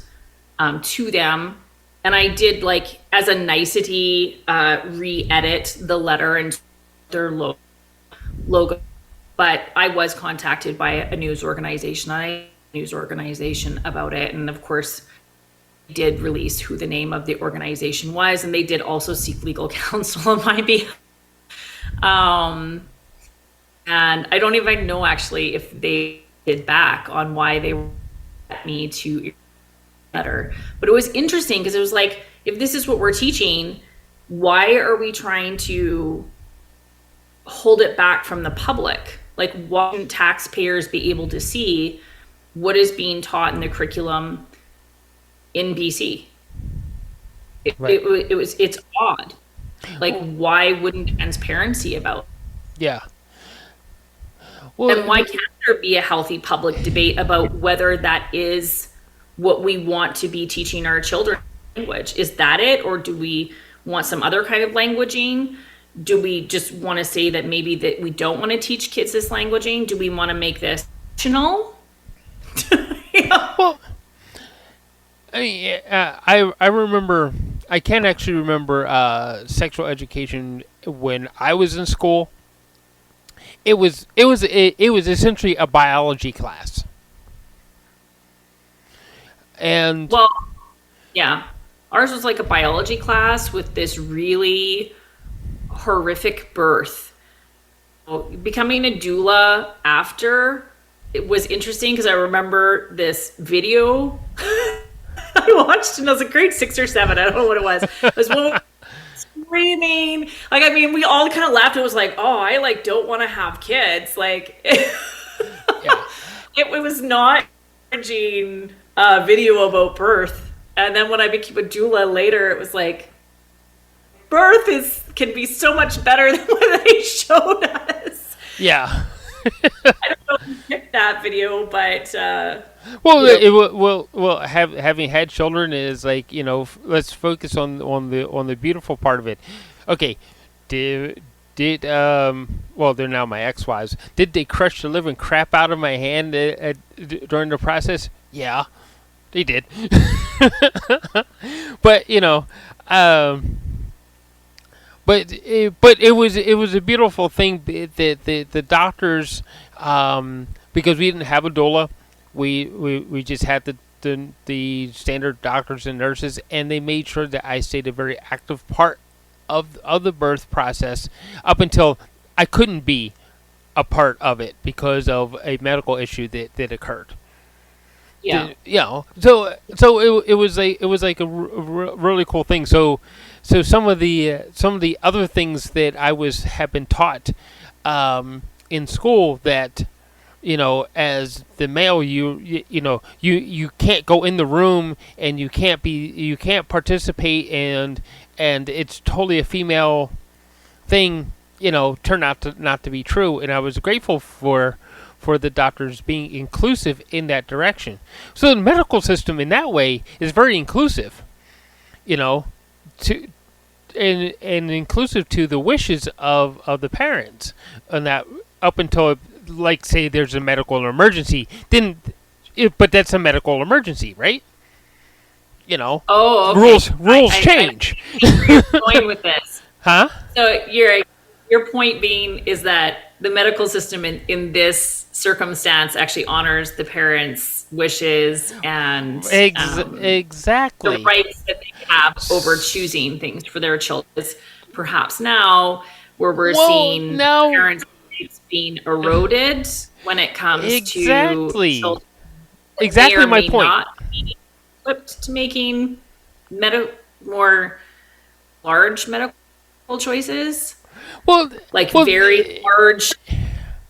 to them. And I did, like, as a nicety, re-edit the letter and their logo. But I was contacted by a news organization, about it. And of course, did release who the name of the organization was. And they did also seek legal counsel on my behalf. And I don't even know actually if they did back on why they were me to letter. But it was interesting because it was like, if this is what we're teaching, why are we trying to hold it back from the public? Like, why shouldn't taxpayers be able to see what is being taught in the curriculum in BC? It's odd. Like, why wouldn't transparency about it? Yeah. Well, and why can't there be a healthy public debate about whether that is what we want to be teaching our children language? Is that it? Or do we want some other kind of languaging? Do we just want to say that maybe that we don't want to teach kids this languaging? Do we want to make this optional? Well, I remember, I can actually remember sexual education when I was in school. It was essentially a biology class. And well, yeah, ours was like a biology class with this really horrific birth. Becoming a doula after, it was interesting because I remember this video I watched, and I was a grade 6 or 7. I don't know what it was. It was one screaming. Like, I mean, we all kind of laughed. It was like, oh, I like don't want to have kids. Like, yeah. it was not encouraging video about birth. And then when I became a doula later, it was like, birth can be so much better than what they showed us. Yeah. I don't know if you picked that video, but having had children is like, let's focus on the beautiful part of it. Okay, did they're now my ex-wives. Did they crush the living crap out of my hand during the process? Yeah, they did. But But it was a beautiful thing that the doctors, because we didn't have a doula, we just had the standard doctors and nurses, and they made sure that I stayed a very active part of the birth process up until I couldn't be a part of it because of a medical issue that occurred. Yeah. So it was like a really cool thing. So some of the other things that have been taught in school that as the male you can't go in the room and you can't participate and it's totally a female thing, turned out not to be true, and I was grateful for for the doctors being inclusive in that direction. So the medical system in that way is very inclusive, you know, to and inclusive to the wishes of the parents, and that up until, like, say there's a medical emergency, but that's a medical emergency, right? You know, Oh, okay. rules change. I see where you're going with this. Huh? So your point being is that the medical system in this circumstance actually honors the parents' wishes and exactly the rights that they have over choosing things for their children. Perhaps now, where we're seeing parents' rights being eroded when it comes to children, exactly my point. Not be equipped to making more large medical choices. Well, very large,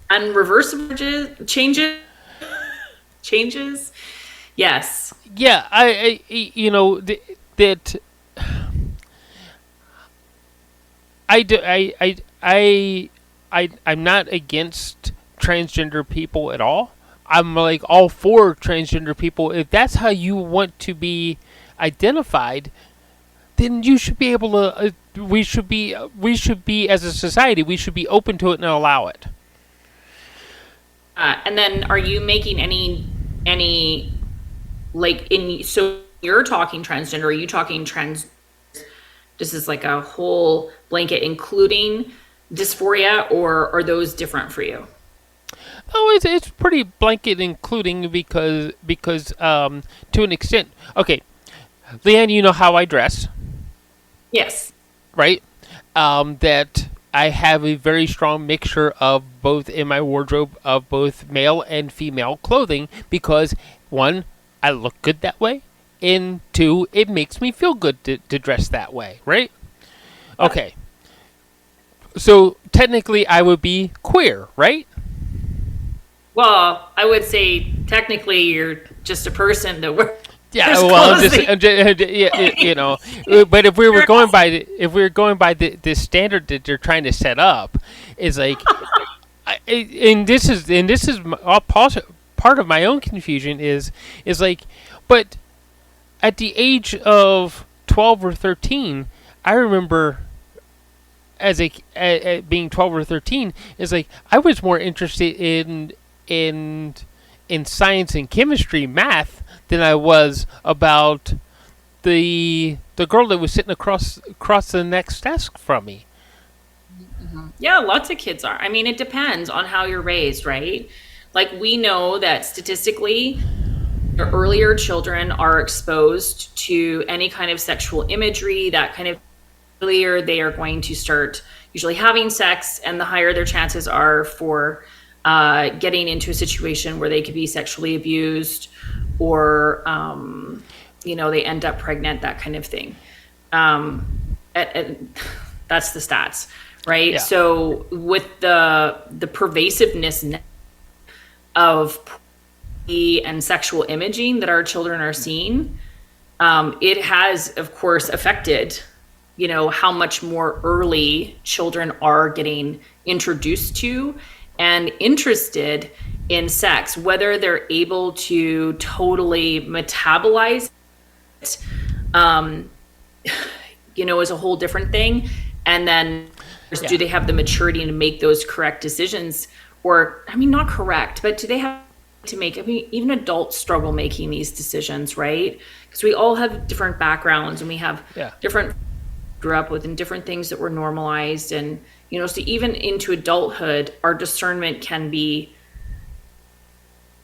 unreversible changes. Yes. Yeah, I you know, that I'm not against transgender people at all. I'm like all for transgender people. If that's how you want to be identified, then you should be able to. We should be as a society. We should be open to it and allow it. And then, are you making any like in? So you're talking transgender. Are you talking trans? This is like a whole blanket, including dysphoria, or are those different for you? Oh, it's pretty blanket, including because to an extent. Okay, Leanne, you know how I dress. Yes. Right? That I have a very strong mixture of both in my wardrobe of both male and female clothing because, one, I look good that way, and two, it makes me feel good to dress that way, right? Okay. So technically I would be queer, right? Well, I would say technically you're just a person that wears you know, but if we were going by the standard that they're trying to set up, is like, and this is all part of my own confusion is like, but at the age of 12 or 13, I remember as being 12 or 13 is like I was more interested in science and chemistry, math, than I was about the girl that was sitting across the next desk from me. Mm-hmm. Yeah, lots of kids are. I mean, it depends on how you're raised, right? Like we know that statistically, the earlier children are exposed to any kind of sexual imagery, that kind of earlier they are going to start usually having sex, and the higher their chances are for getting into a situation where they could be sexually abused or, they end up pregnant, that kind of thing. That's the stats, right? Yeah. So with the pervasiveness of and sexual imaging that our children are seeing, it has, of course, affected, how much more early children are getting introduced to and interested in sex, whether they're able to totally metabolize it, is a whole different thing. And then do they have the maturity to make those correct decisions? Or, not correct, but do they have to make, even adults struggle making these decisions, right? Because we all have different backgrounds and we have different grew up with and different things that were normalized. And, so even into adulthood, our discernment can be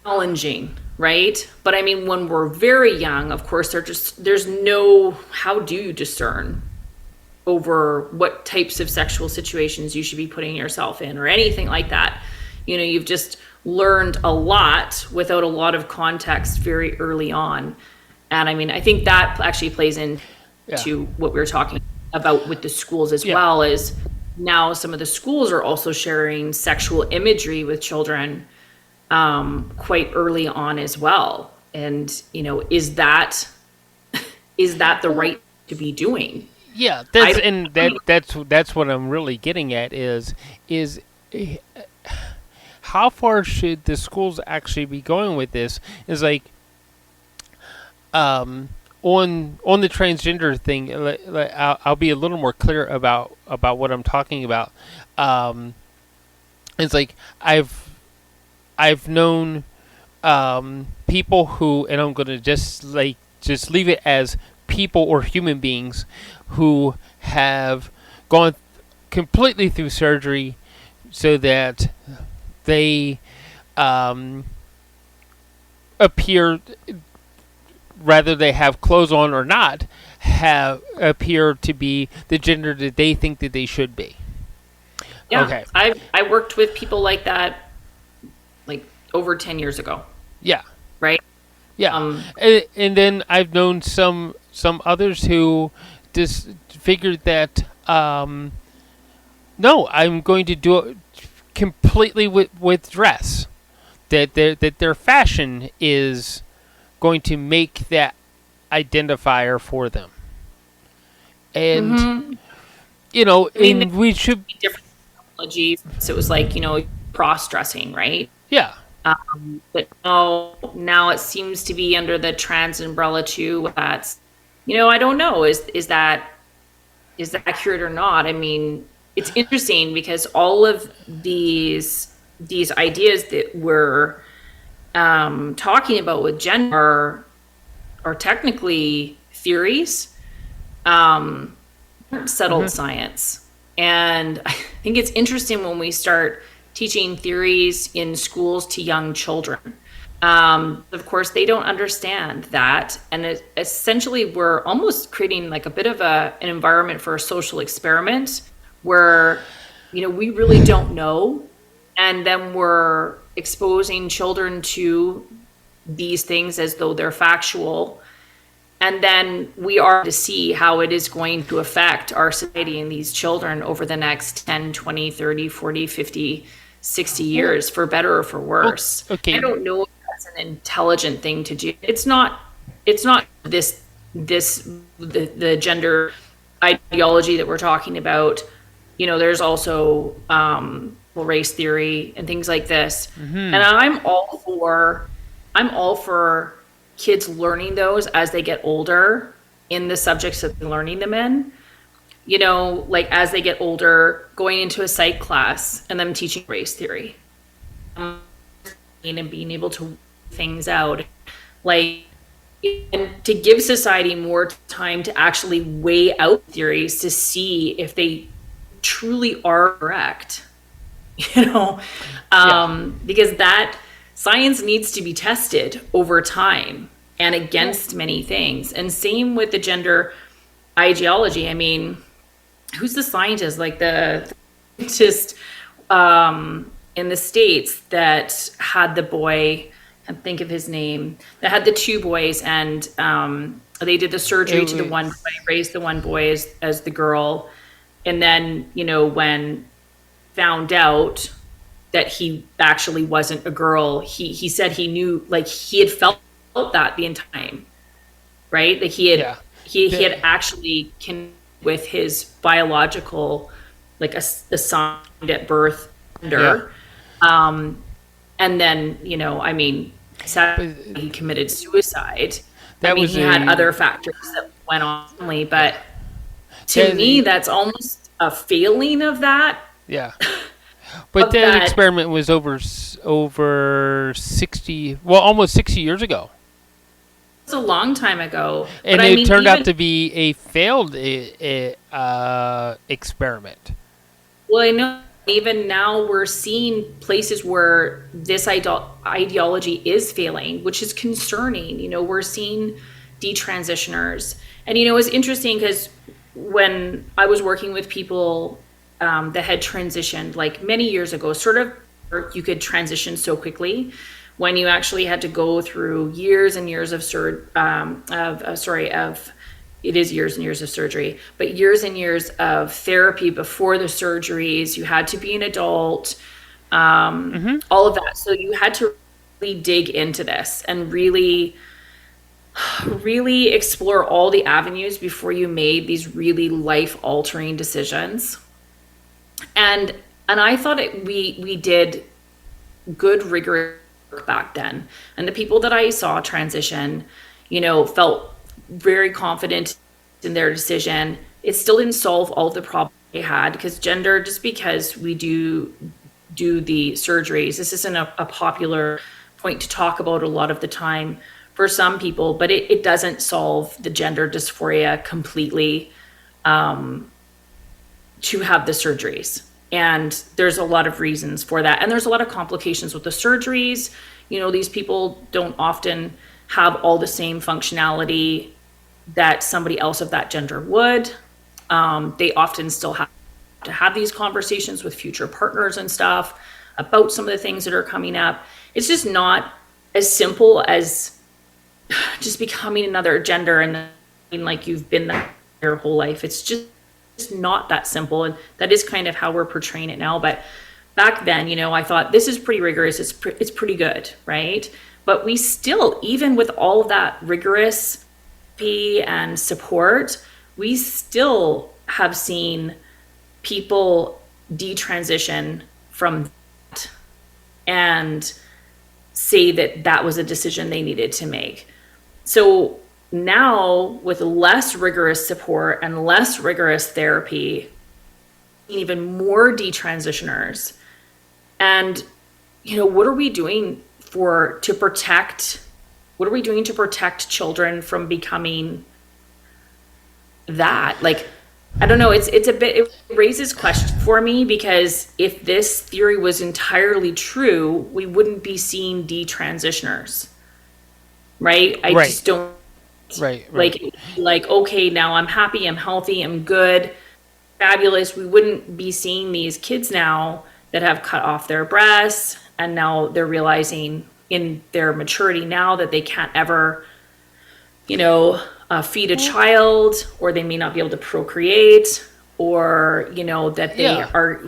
challenging, right? But when we're very young, of course, there's no, how do you discern over what types of sexual situations you should be putting yourself in or anything like that? You've just learned a lot without a lot of context very early on. And I think that actually plays into what we were talking about with the schools as well, is now some of the schools are also sharing sexual imagery with children quite early on as well. And, is that the right to be doing? Yeah, that's what I'm really getting at is how far should the schools actually be going with this? Is like, on the transgender thing. I'll be a little more clear about what I'm talking about. Um, it's like I've known people who, and I'm gonna just leave it as people or human beings who have gone completely through surgery so that they appear, rather they have clothes on or not, have appear to be the gender that they think that they should be. Yeah, Okay. I worked with people like that, like over 10 years ago, Yeah. right? Yeah. Um, And then I've known some others who just figured that no, I'm going to do it completely with dress. That their fashion is going to make that identifier for them. And I mean, and we should, different technologies. So it was like, cross dressing, right? yeah. But now it seems to be under the trans umbrella too. That's, I don't know. Is that accurate or not? I mean, it's interesting because all of these ideas that we're talking about with gender are technically theories, settled science. And I think it's interesting when we start teaching theories in schools to young children. Of course, they don't understand that. And essentially, we're almost creating like a bit of an environment for a social experiment where, we really don't know. And then we're exposing children to these things as though they're factual. And then we are to see how it is going to affect our society and these children over the next 10, 20, 30, 40, 50, 60 years, for better or for worse. Okay. I don't know if that's an intelligent thing to do. It's not the gender ideology that we're talking about. There's also race theory and things like this. And I'm all for kids learning those as they get older in the subjects that they're learning them in. Like as they get older, going into a psych class and them teaching race theory, and being able to work things out, like, and to give society more time to actually weigh out theories to see if they truly are correct. Because that science needs to be tested over time and against many things. And same with the gender ideology. I mean, who's the scientist? Like the scientist in the States that had the boy, I can't think of his name, that had the two boys, and they did the surgery to the one boy, raised the one boy as the girl. And then, when found out that he actually wasn't a girl, he said he knew, like he had felt that the entire time, right? Like he had actually connected with his biological, like assigned at birth gender. And then, sadly he committed suicide. He had other factors that went on, but to me, that's almost a failing of that. Yeah. But that experiment was over 60, almost 60 years ago. It's a long time ago. And but it turned out to be a failed experiment. Well, I know even now we're seeing places where this ideology is failing, which is concerning. We're seeing detransitioners. And, it's interesting because when I was working with people that had transitioned like many years ago, sort of, you could transition so quickly when you actually had to go through years and years of it is years and years of surgery, but years and years of therapy before the surgeries. You had to be an adult, all of that. So you had to really dig into this and really explore all the avenues before you made these really life-altering decisions. And I thought we did good rigorous work back then. And the people that I saw transition, felt very confident in their decision. It still didn't solve all of the problems they had, because gender, just because we do the surgeries, this isn't a popular point to talk about a lot of the time for some people, but it doesn't solve the gender dysphoria completely, to have the surgeries. And there's a lot of reasons for that. And there's a lot of complications with the surgeries. These people don't often have all the same functionality that somebody else of that gender would. They often still have to have these conversations with future partners and stuff about some of the things that are coming up. It's just not as simple as just becoming another gender and like you've been that your whole life. It's just not that simple. And that is kind of how we're portraying it now. But back then, I thought this is pretty rigorous. It's pretty good, right? But we still, even with all of that rigorous and support, we still have seen people detransition from that and say that that was a decision they needed to make. So now, with less rigorous support and less rigorous therapy, even more detransitioners. And, what are we doing to protect children from becoming that? Like, I don't know, it raises questions for me, because if this theory was entirely true, we wouldn't be seeing detransitioners, right? I just don't. Right. Like, okay, now I'm happy, I'm healthy, I'm good, fabulous. We wouldn't be seeing these kids now that have cut off their breasts, and now they're realizing in their maturity now that they can't ever, feed a child, or they may not be able to procreate, or, that they are,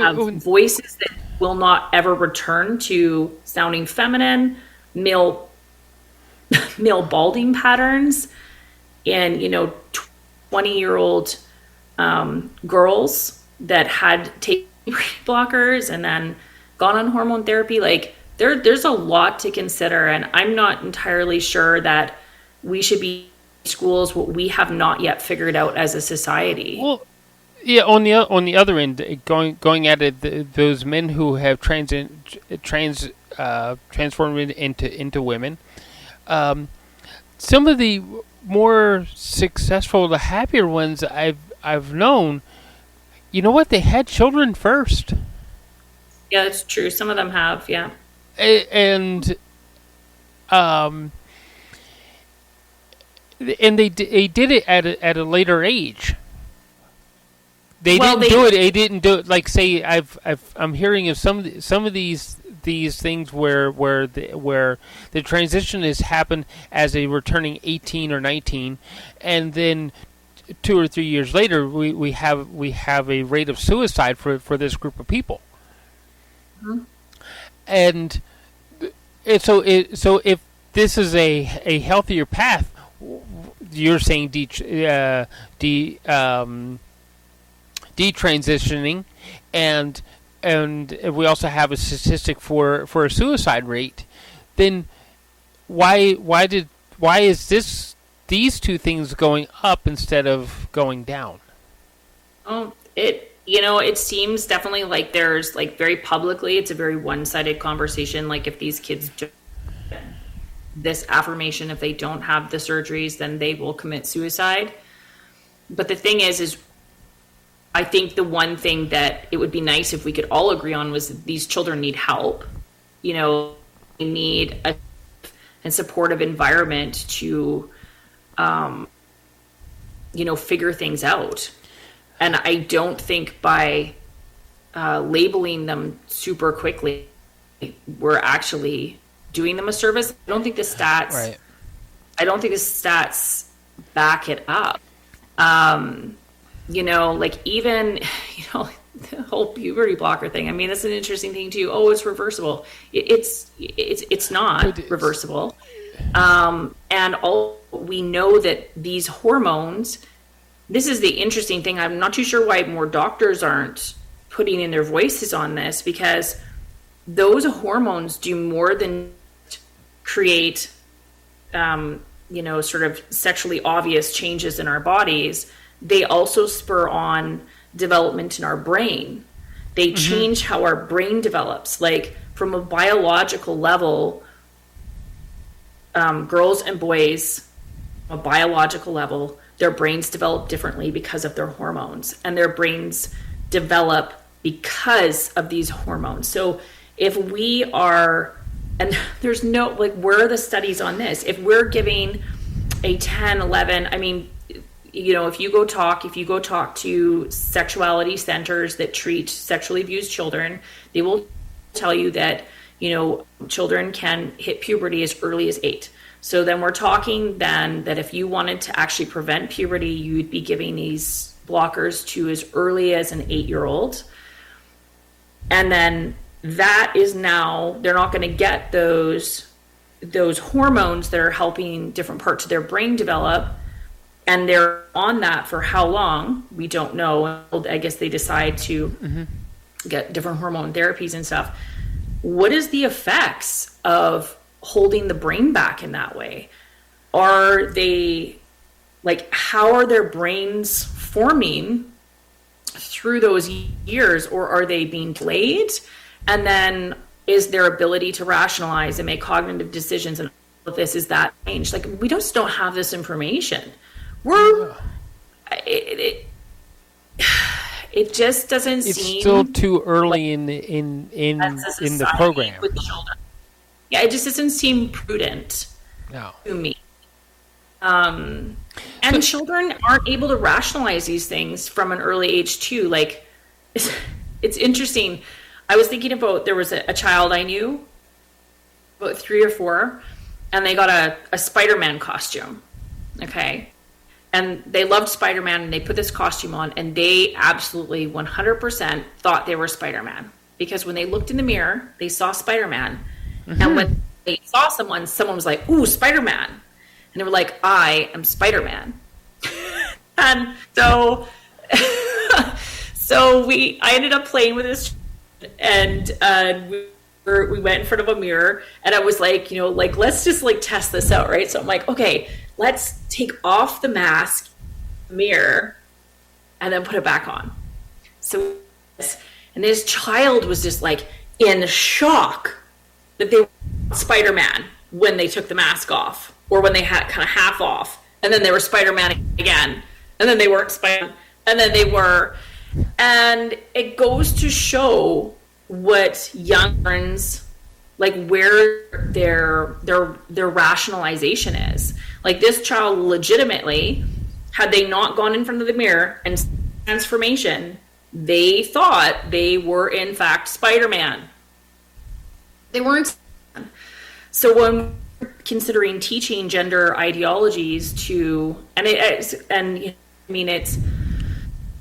have voices that will not ever return to sounding feminine, male balding patterns, and 20-year-old girls that had taken blockers and then gone on hormone therapy. Like, there's a lot to consider, and I'm not entirely sure that we should be in schools what we have not yet figured out as a society. Well, yeah. On the other end, going at it, those men who have transformed into women. Some of the more successful, the happier ones I've known, they had children first. Yeah, that's true. Some of them have, yeah. And they did it at a later age. They didn't do it like, say, I'm hearing of some of these things where the transition has happened as a returning 18 or 19, and then 2 or 3 years later we have a rate of suicide for this group of people. Mm-hmm. And so if this is a healthier path, you're saying detransitioning, and we also have a statistic for a suicide rate, then why is these two things going up instead of going down? Oh, it seems definitely like there's, like, very publicly, it's a very one-sided conversation. Like, if these kids do this affirmation, if they don't have the surgeries, then they will commit suicide. But the thing is I think the one thing that it would be nice if we could all agree on was that these children need help. They need a supportive environment to, figure things out. And I don't think by labeling them super quickly, we're actually doing them a service. I don't think the stats. Right. I don't think the stats back it up. Like, even, the whole puberty blocker thing. I mean, that's an interesting thing too. Oh, it's reversible. It's not reversible. And we know that these hormones, this is the interesting thing. I'm not too sure why more doctors aren't putting in their voices on this, because those hormones do more than create, sort of sexually obvious changes in our bodies. They also spur on development in our brain. They change how our brain develops. Like from a biological level, girls and boys, a biological level, their brains develop differently because of their hormones, and their brains develop because of these hormones. So if we are, and there's no, like, where are the studies on this? If we're giving a 10, 11, I mean, if you go talk to sexuality centers that treat sexually abused children, they will tell you that, children can hit puberty as early as 8. So then we're talking then that if you wanted to actually prevent puberty, you'd be giving these blockers to as early as an 8-year-old. And then that is now, they're not going to get those hormones that are helping different parts of their brain develop. And they're on that for how long? We don't know. I guess they decide to get different hormone therapies and stuff. What is the effects of holding the brain back in that way? Are they, like, how are their brains forming through those years, or are they being delayed? And then is their ability to rationalize and make cognitive decisions and all of this, is that changed? Like, we just don't have this information. It just doesn't seem. It's still too early in the program. With children. Yeah, it just doesn't seem prudent to me. And children aren't able to rationalize these things from an early age too. Like, it's interesting. I was thinking about, there was a child I knew, about 3 or 4, and they got a Spider-Man costume. Okay. And they loved Spider-Man, and they put this costume on, and they absolutely 100% thought they were Spider-Man. Because when they looked in the mirror, they saw Spider-Man. And when they saw someone was like, "Ooh, Spider-Man." And they were like, "I am Spider-Man." And so I ended up playing with this, and we went in front of a mirror, and I was like, let's just test this out, right? So I'm like, okay, let's take off the mask, mirror, and then put it back on. So, and this child was just in shock that they were Spider-Man when they took the mask off, or when they had kind of half off, and then they were Spider-Man again, and then they weren't Spider-Man, and then they were. And it goes to show what young friends, where their rationalization is. Like, this child legitimately, had they not gone in front of the mirror and transformation, they thought they were in fact Spider-Man. They weren't. So when we're considering teaching gender ideologies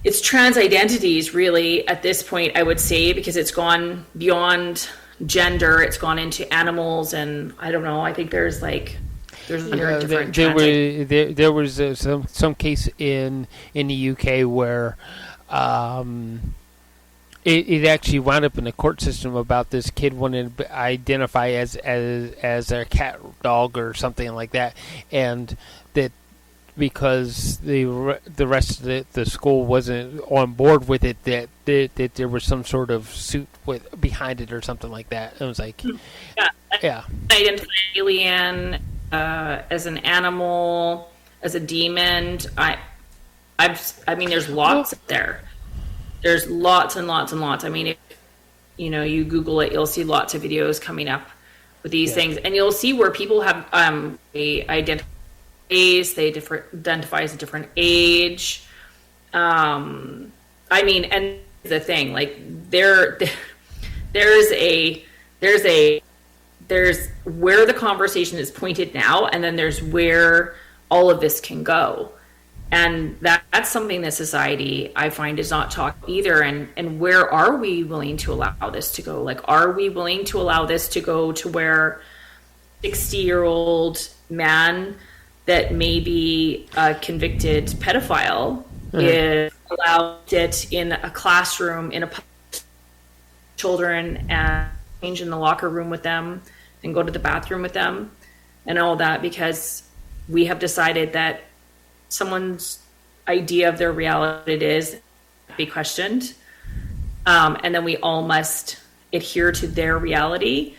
it's trans identities really at this point, I would say, because it's gone beyond gender, it's gone into animals, and I don't know, I think there's different there was some case in the UK where it actually wound up in the court system about this kid wanting to identify as a cat dog or something like that, and that because the rest of the school wasn't on board with it, that there was some sort of suit behind it or something like that. It was like, yeah. Identify alien as an animal, as a demon. I mean, there's lots there. There's lots and lots and lots. I mean, if you Google it, you'll see lots of videos coming up with these things, and you'll see where people have they identify as a different age. I mean, and the thing, there's where the conversation is pointed now, and then there's where all of this can go. And that's something that society, I find, is not taught either. And where are we willing to allow this to go? Are we willing to allow this to go to where 60-year-old man that may be a convicted pedophile is allowed it in a classroom, in a children, and change in the locker room with them and go to the bathroom with them and all that, because we have decided that someone's idea of their reality is be questioned. And then we all must adhere to their reality.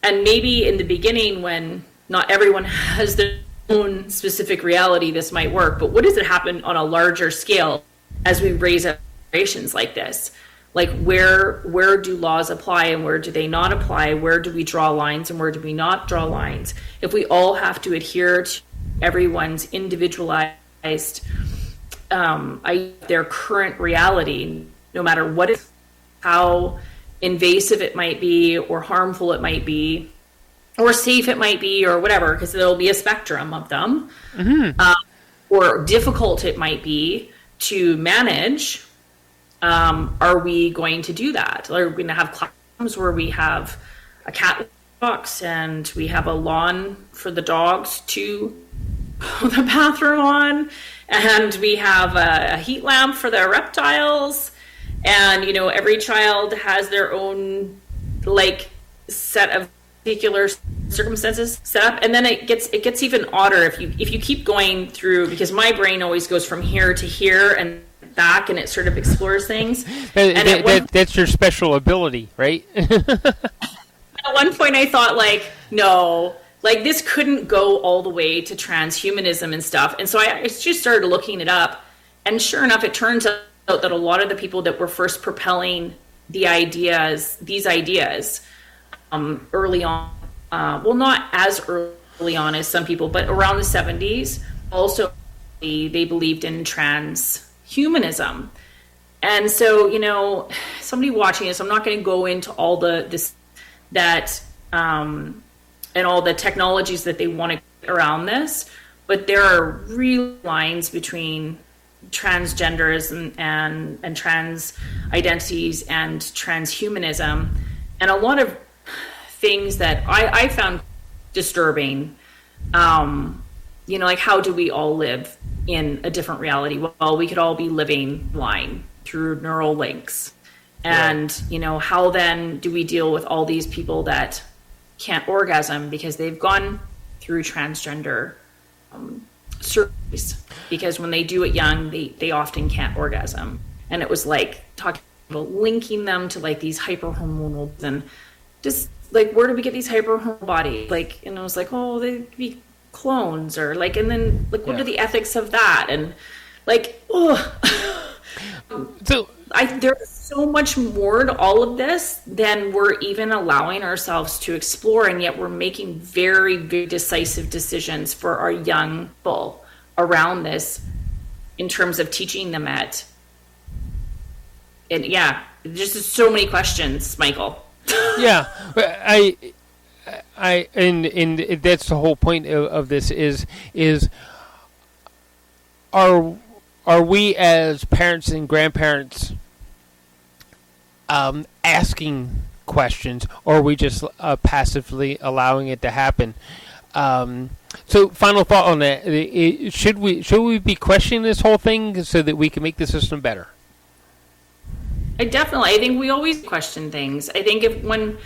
And maybe in the beginning, when not everyone has their own specific reality, this might work. But what does it happen on a larger scale as we raise up generations like this? Like where do laws apply and where do they not apply? Where do we draw lines and where do we not draw lines? If we all have to adhere to everyone's individualized their current reality, no matter what it, how invasive it might be or harmful it might be or safe it might be or whatever, because there'll be a spectrum of them, or difficult it might be to manage, are we going to do that? Are we going to have classrooms where we have a cat box and we have a lawn for the dogs to the bathroom on, and we have a heat lamp for the reptiles, and every child has their own like set of particular circumstances set up, and then it gets even odder if you keep going through, because my brain always goes from here to here and back, and it sort of explores things. That's your special ability, right? At one point I thought, like, no, like this couldn't go all the way to transhumanism and stuff. And so I just started looking it up. And sure enough, it turns out that a lot of the people that were first propelling these ideas, early on, well, not as early on as some people, but around the 70s, also they believed in transhumanism. And so, somebody watching this, I'm not going to go into all and all the technologies that they want to get around this, but there are real lines between transgenders and trans identities and transhumanism, and a lot of things that I found disturbing. Like, how do we all live in a different reality? Well, we could all be living line through neural links. And, how then do we deal with all these people that can't orgasm because they've gone through transgender surgeries? Because when they do it young, they often can't orgasm. And it was like talking about linking them to like these hyperhormonal, and just like, where do we get these hyperhormonal bodies? Like, and I was like, oh, they'd be clones, or like, and then like, what are the ethics of that? And like, there's so much more to all of this than we're even allowing ourselves to explore, and yet we're making very, very decisive decisions for our young people around this in terms of teaching them it. And just so many questions, Michael. Yeah, and that's the whole point of this is are we as parents and grandparents asking questions, or are we just passively allowing it to happen? So, final thought on that: should we be questioning this whole thing so that we can make the system better? I think we always question things. I think when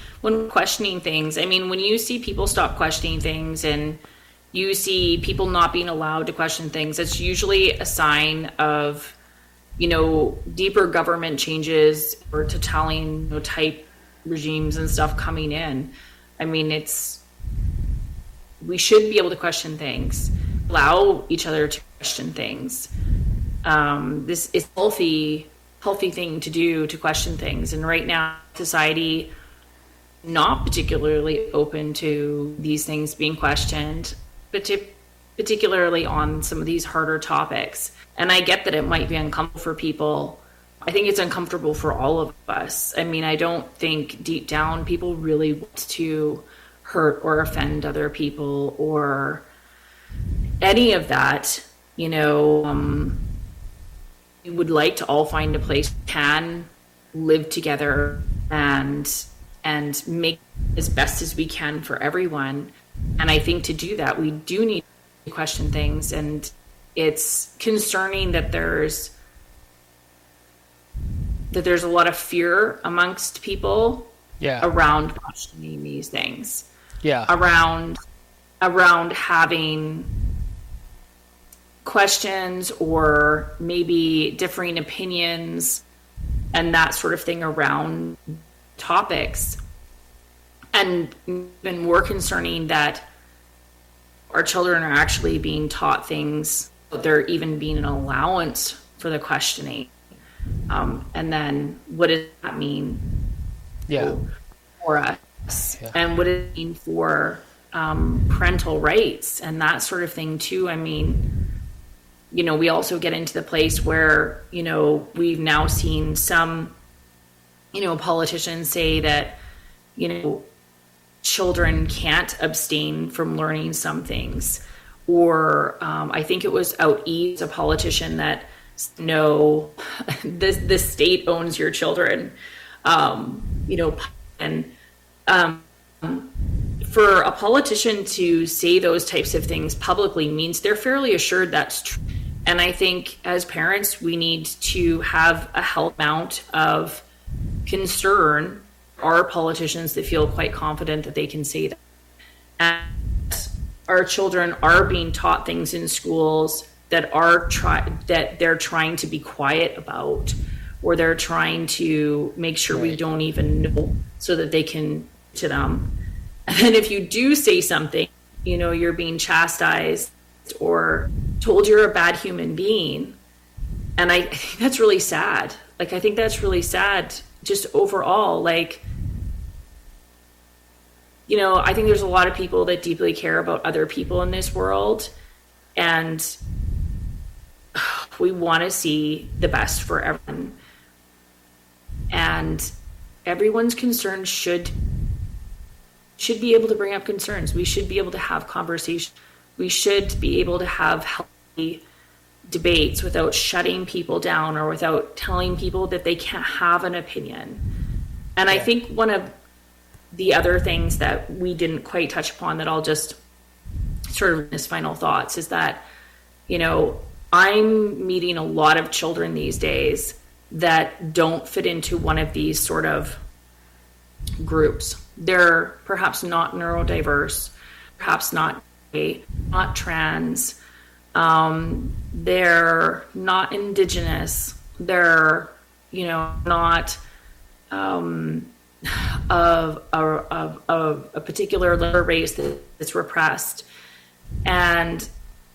questioning things, I mean, when you see people stop questioning things and you see people not being allowed to question things, it's usually a sign of, deeper government changes or totalitarian type regimes and stuff coming in. I mean, we should be able to question things, allow each other to question things. This is healthy thing to do, to question things. And right now, society not particularly open to these things being questioned, but particularly on some of these harder topics. And I get that it might be uncomfortable for people. I think it's uncomfortable for all of us. I mean, I don't think deep down people really want to hurt or offend other people or any of that. We would like to all find a place we can live together and make as best as we can for everyone. And I think to do that, we do need to question things. And it's concerning that there's a lot of fear amongst people Yeah. around questioning these things, Yeah. around having questions or maybe differing opinions and that sort of thing around topics. And even more concerning that our children are actually being taught things, but there even being an allowance for the questioning. And then what does that mean for us? Yeah. And what does it mean for parental rights and that sort of thing too? I mean, we also get into the place where, we've now seen some, politicians say that, children can't abstain from learning some things. Or I think it was Out East, a politician that, no, the state owns your children. And for a politician to say those types of things publicly means they're fairly assured that's true. And I think as parents, we need to have a healthy amount of concern. Our politicians that feel quite confident that they can say that. And our children are being taught things in schools that that they're trying to be quiet about, or they're trying to make sure we don't even know so that they can to them. And if you do say something, you're being chastised or told you're a bad human being. And I think that's really sad. I think that's really sad just overall. I think there's a lot of people that deeply care about other people in this world. And we want to see the best for everyone. And everyone's concerns should be able to bring up concerns. We should be able to have conversations. We should be able to have healthy debates without shutting people down or without telling people that they can't have an opinion. And I think one of the other things that we didn't quite touch upon that I'll just sort of as final thoughts is that, I'm meeting a lot of children these days that don't fit into one of these sort of groups. They're perhaps not neurodiverse, perhaps not gay, not trans, they're not indigenous, they're not of a particular race that's repressed, and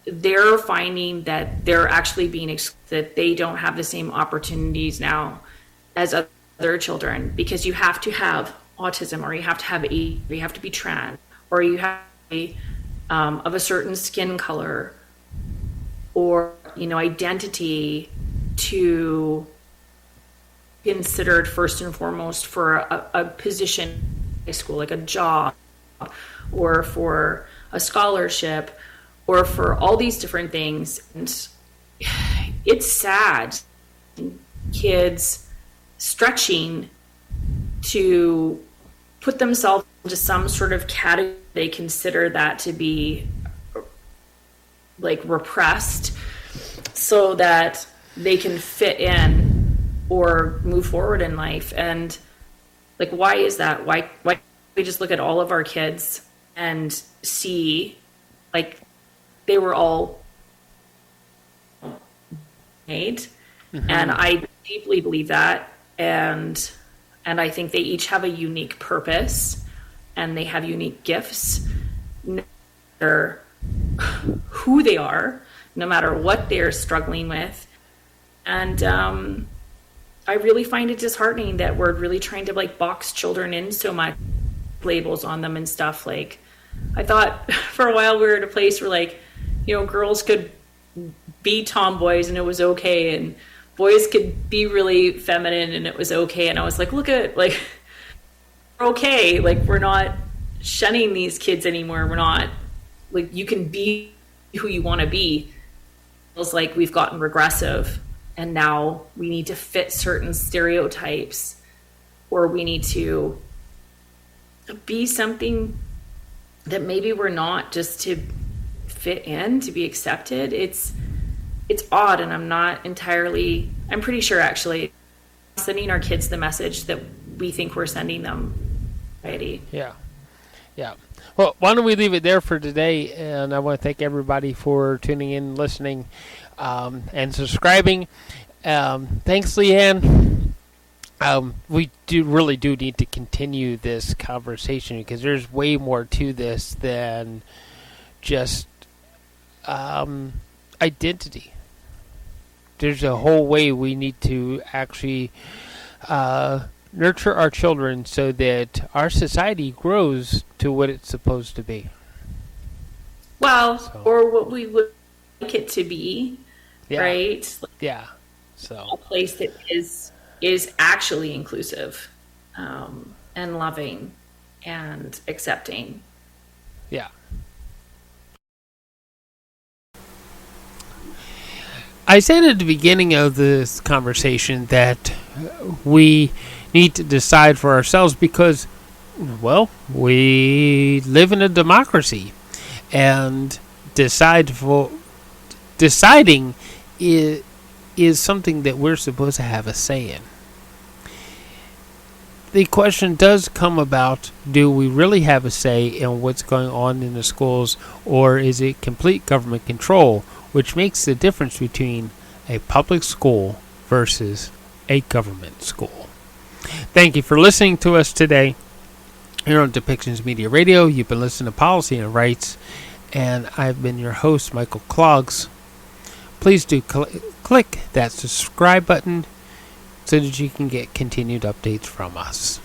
they're finding that they're actually being that they don't have the same opportunities now as other children, because you have to have autism, or you have to have or you have to be trans, or you have to be of a certain skin color or identity to considered first and foremost for a position in high school, like a job, or for a scholarship, or for all these different things. And it's sad, kids stretching to put themselves into some sort of category they consider that to be repressed, so that they can fit in or move forward in life. And why is that? Why don't we just look at all of our kids and see they were all made? Mm-hmm. And I deeply believe that, and I think they each have a unique purpose and they have unique gifts, no matter who they are, no matter what they're struggling with. And I really find it disheartening that we're really trying to box children in so much, labels on them and stuff. I thought for a while we were at a place where girls could be tomboys and it was okay, and boys could be really feminine and it was okay. And I was look at we're okay. We're not shunning these kids anymore. We're not you can be who you want to be. It feels like we've gotten regressive, and now we need to fit certain stereotypes, or we need to be something that maybe we're not, just to fit in, to be accepted. It's odd, and I'm pretty sure actually sending our kids the message that we think we're sending them. society. Yeah. Yeah. Well, why don't we leave it there for today? And I want to thank everybody for tuning in, listening, and subscribing. Thanks, Leanne. We really do need to continue this conversation because there's way more to this than just identity. There's a whole way we need to actually nurture our children so that our society grows to what it's supposed to be. Well, or what we would like it to be, right? Yeah. So a place that is actually inclusive, and loving and accepting. Yeah. I said at the beginning of this conversation that we need to decide for ourselves because, well, we live in a democracy, and deciding is something that we're supposed to have a say in. The question does come about, do we really have a say in what's going on in the schools, or is it complete government control, which makes the difference between a public school versus a government school? Thank you for listening to us today here on Depictions Media Radio. You've been listening to Policy and Rights, and I've been your host, Michael Clogs. Please do click that subscribe button so that you can get continued updates from us.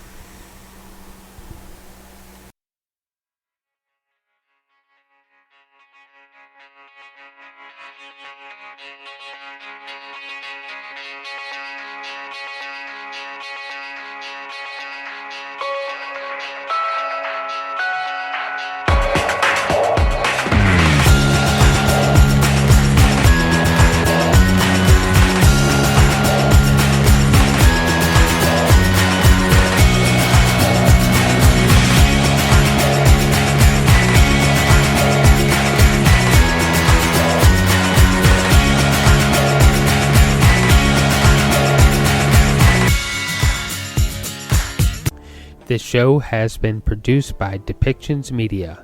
This show has been produced by Depictions Media.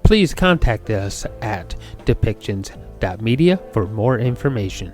Please contact us at depictions.media for more information.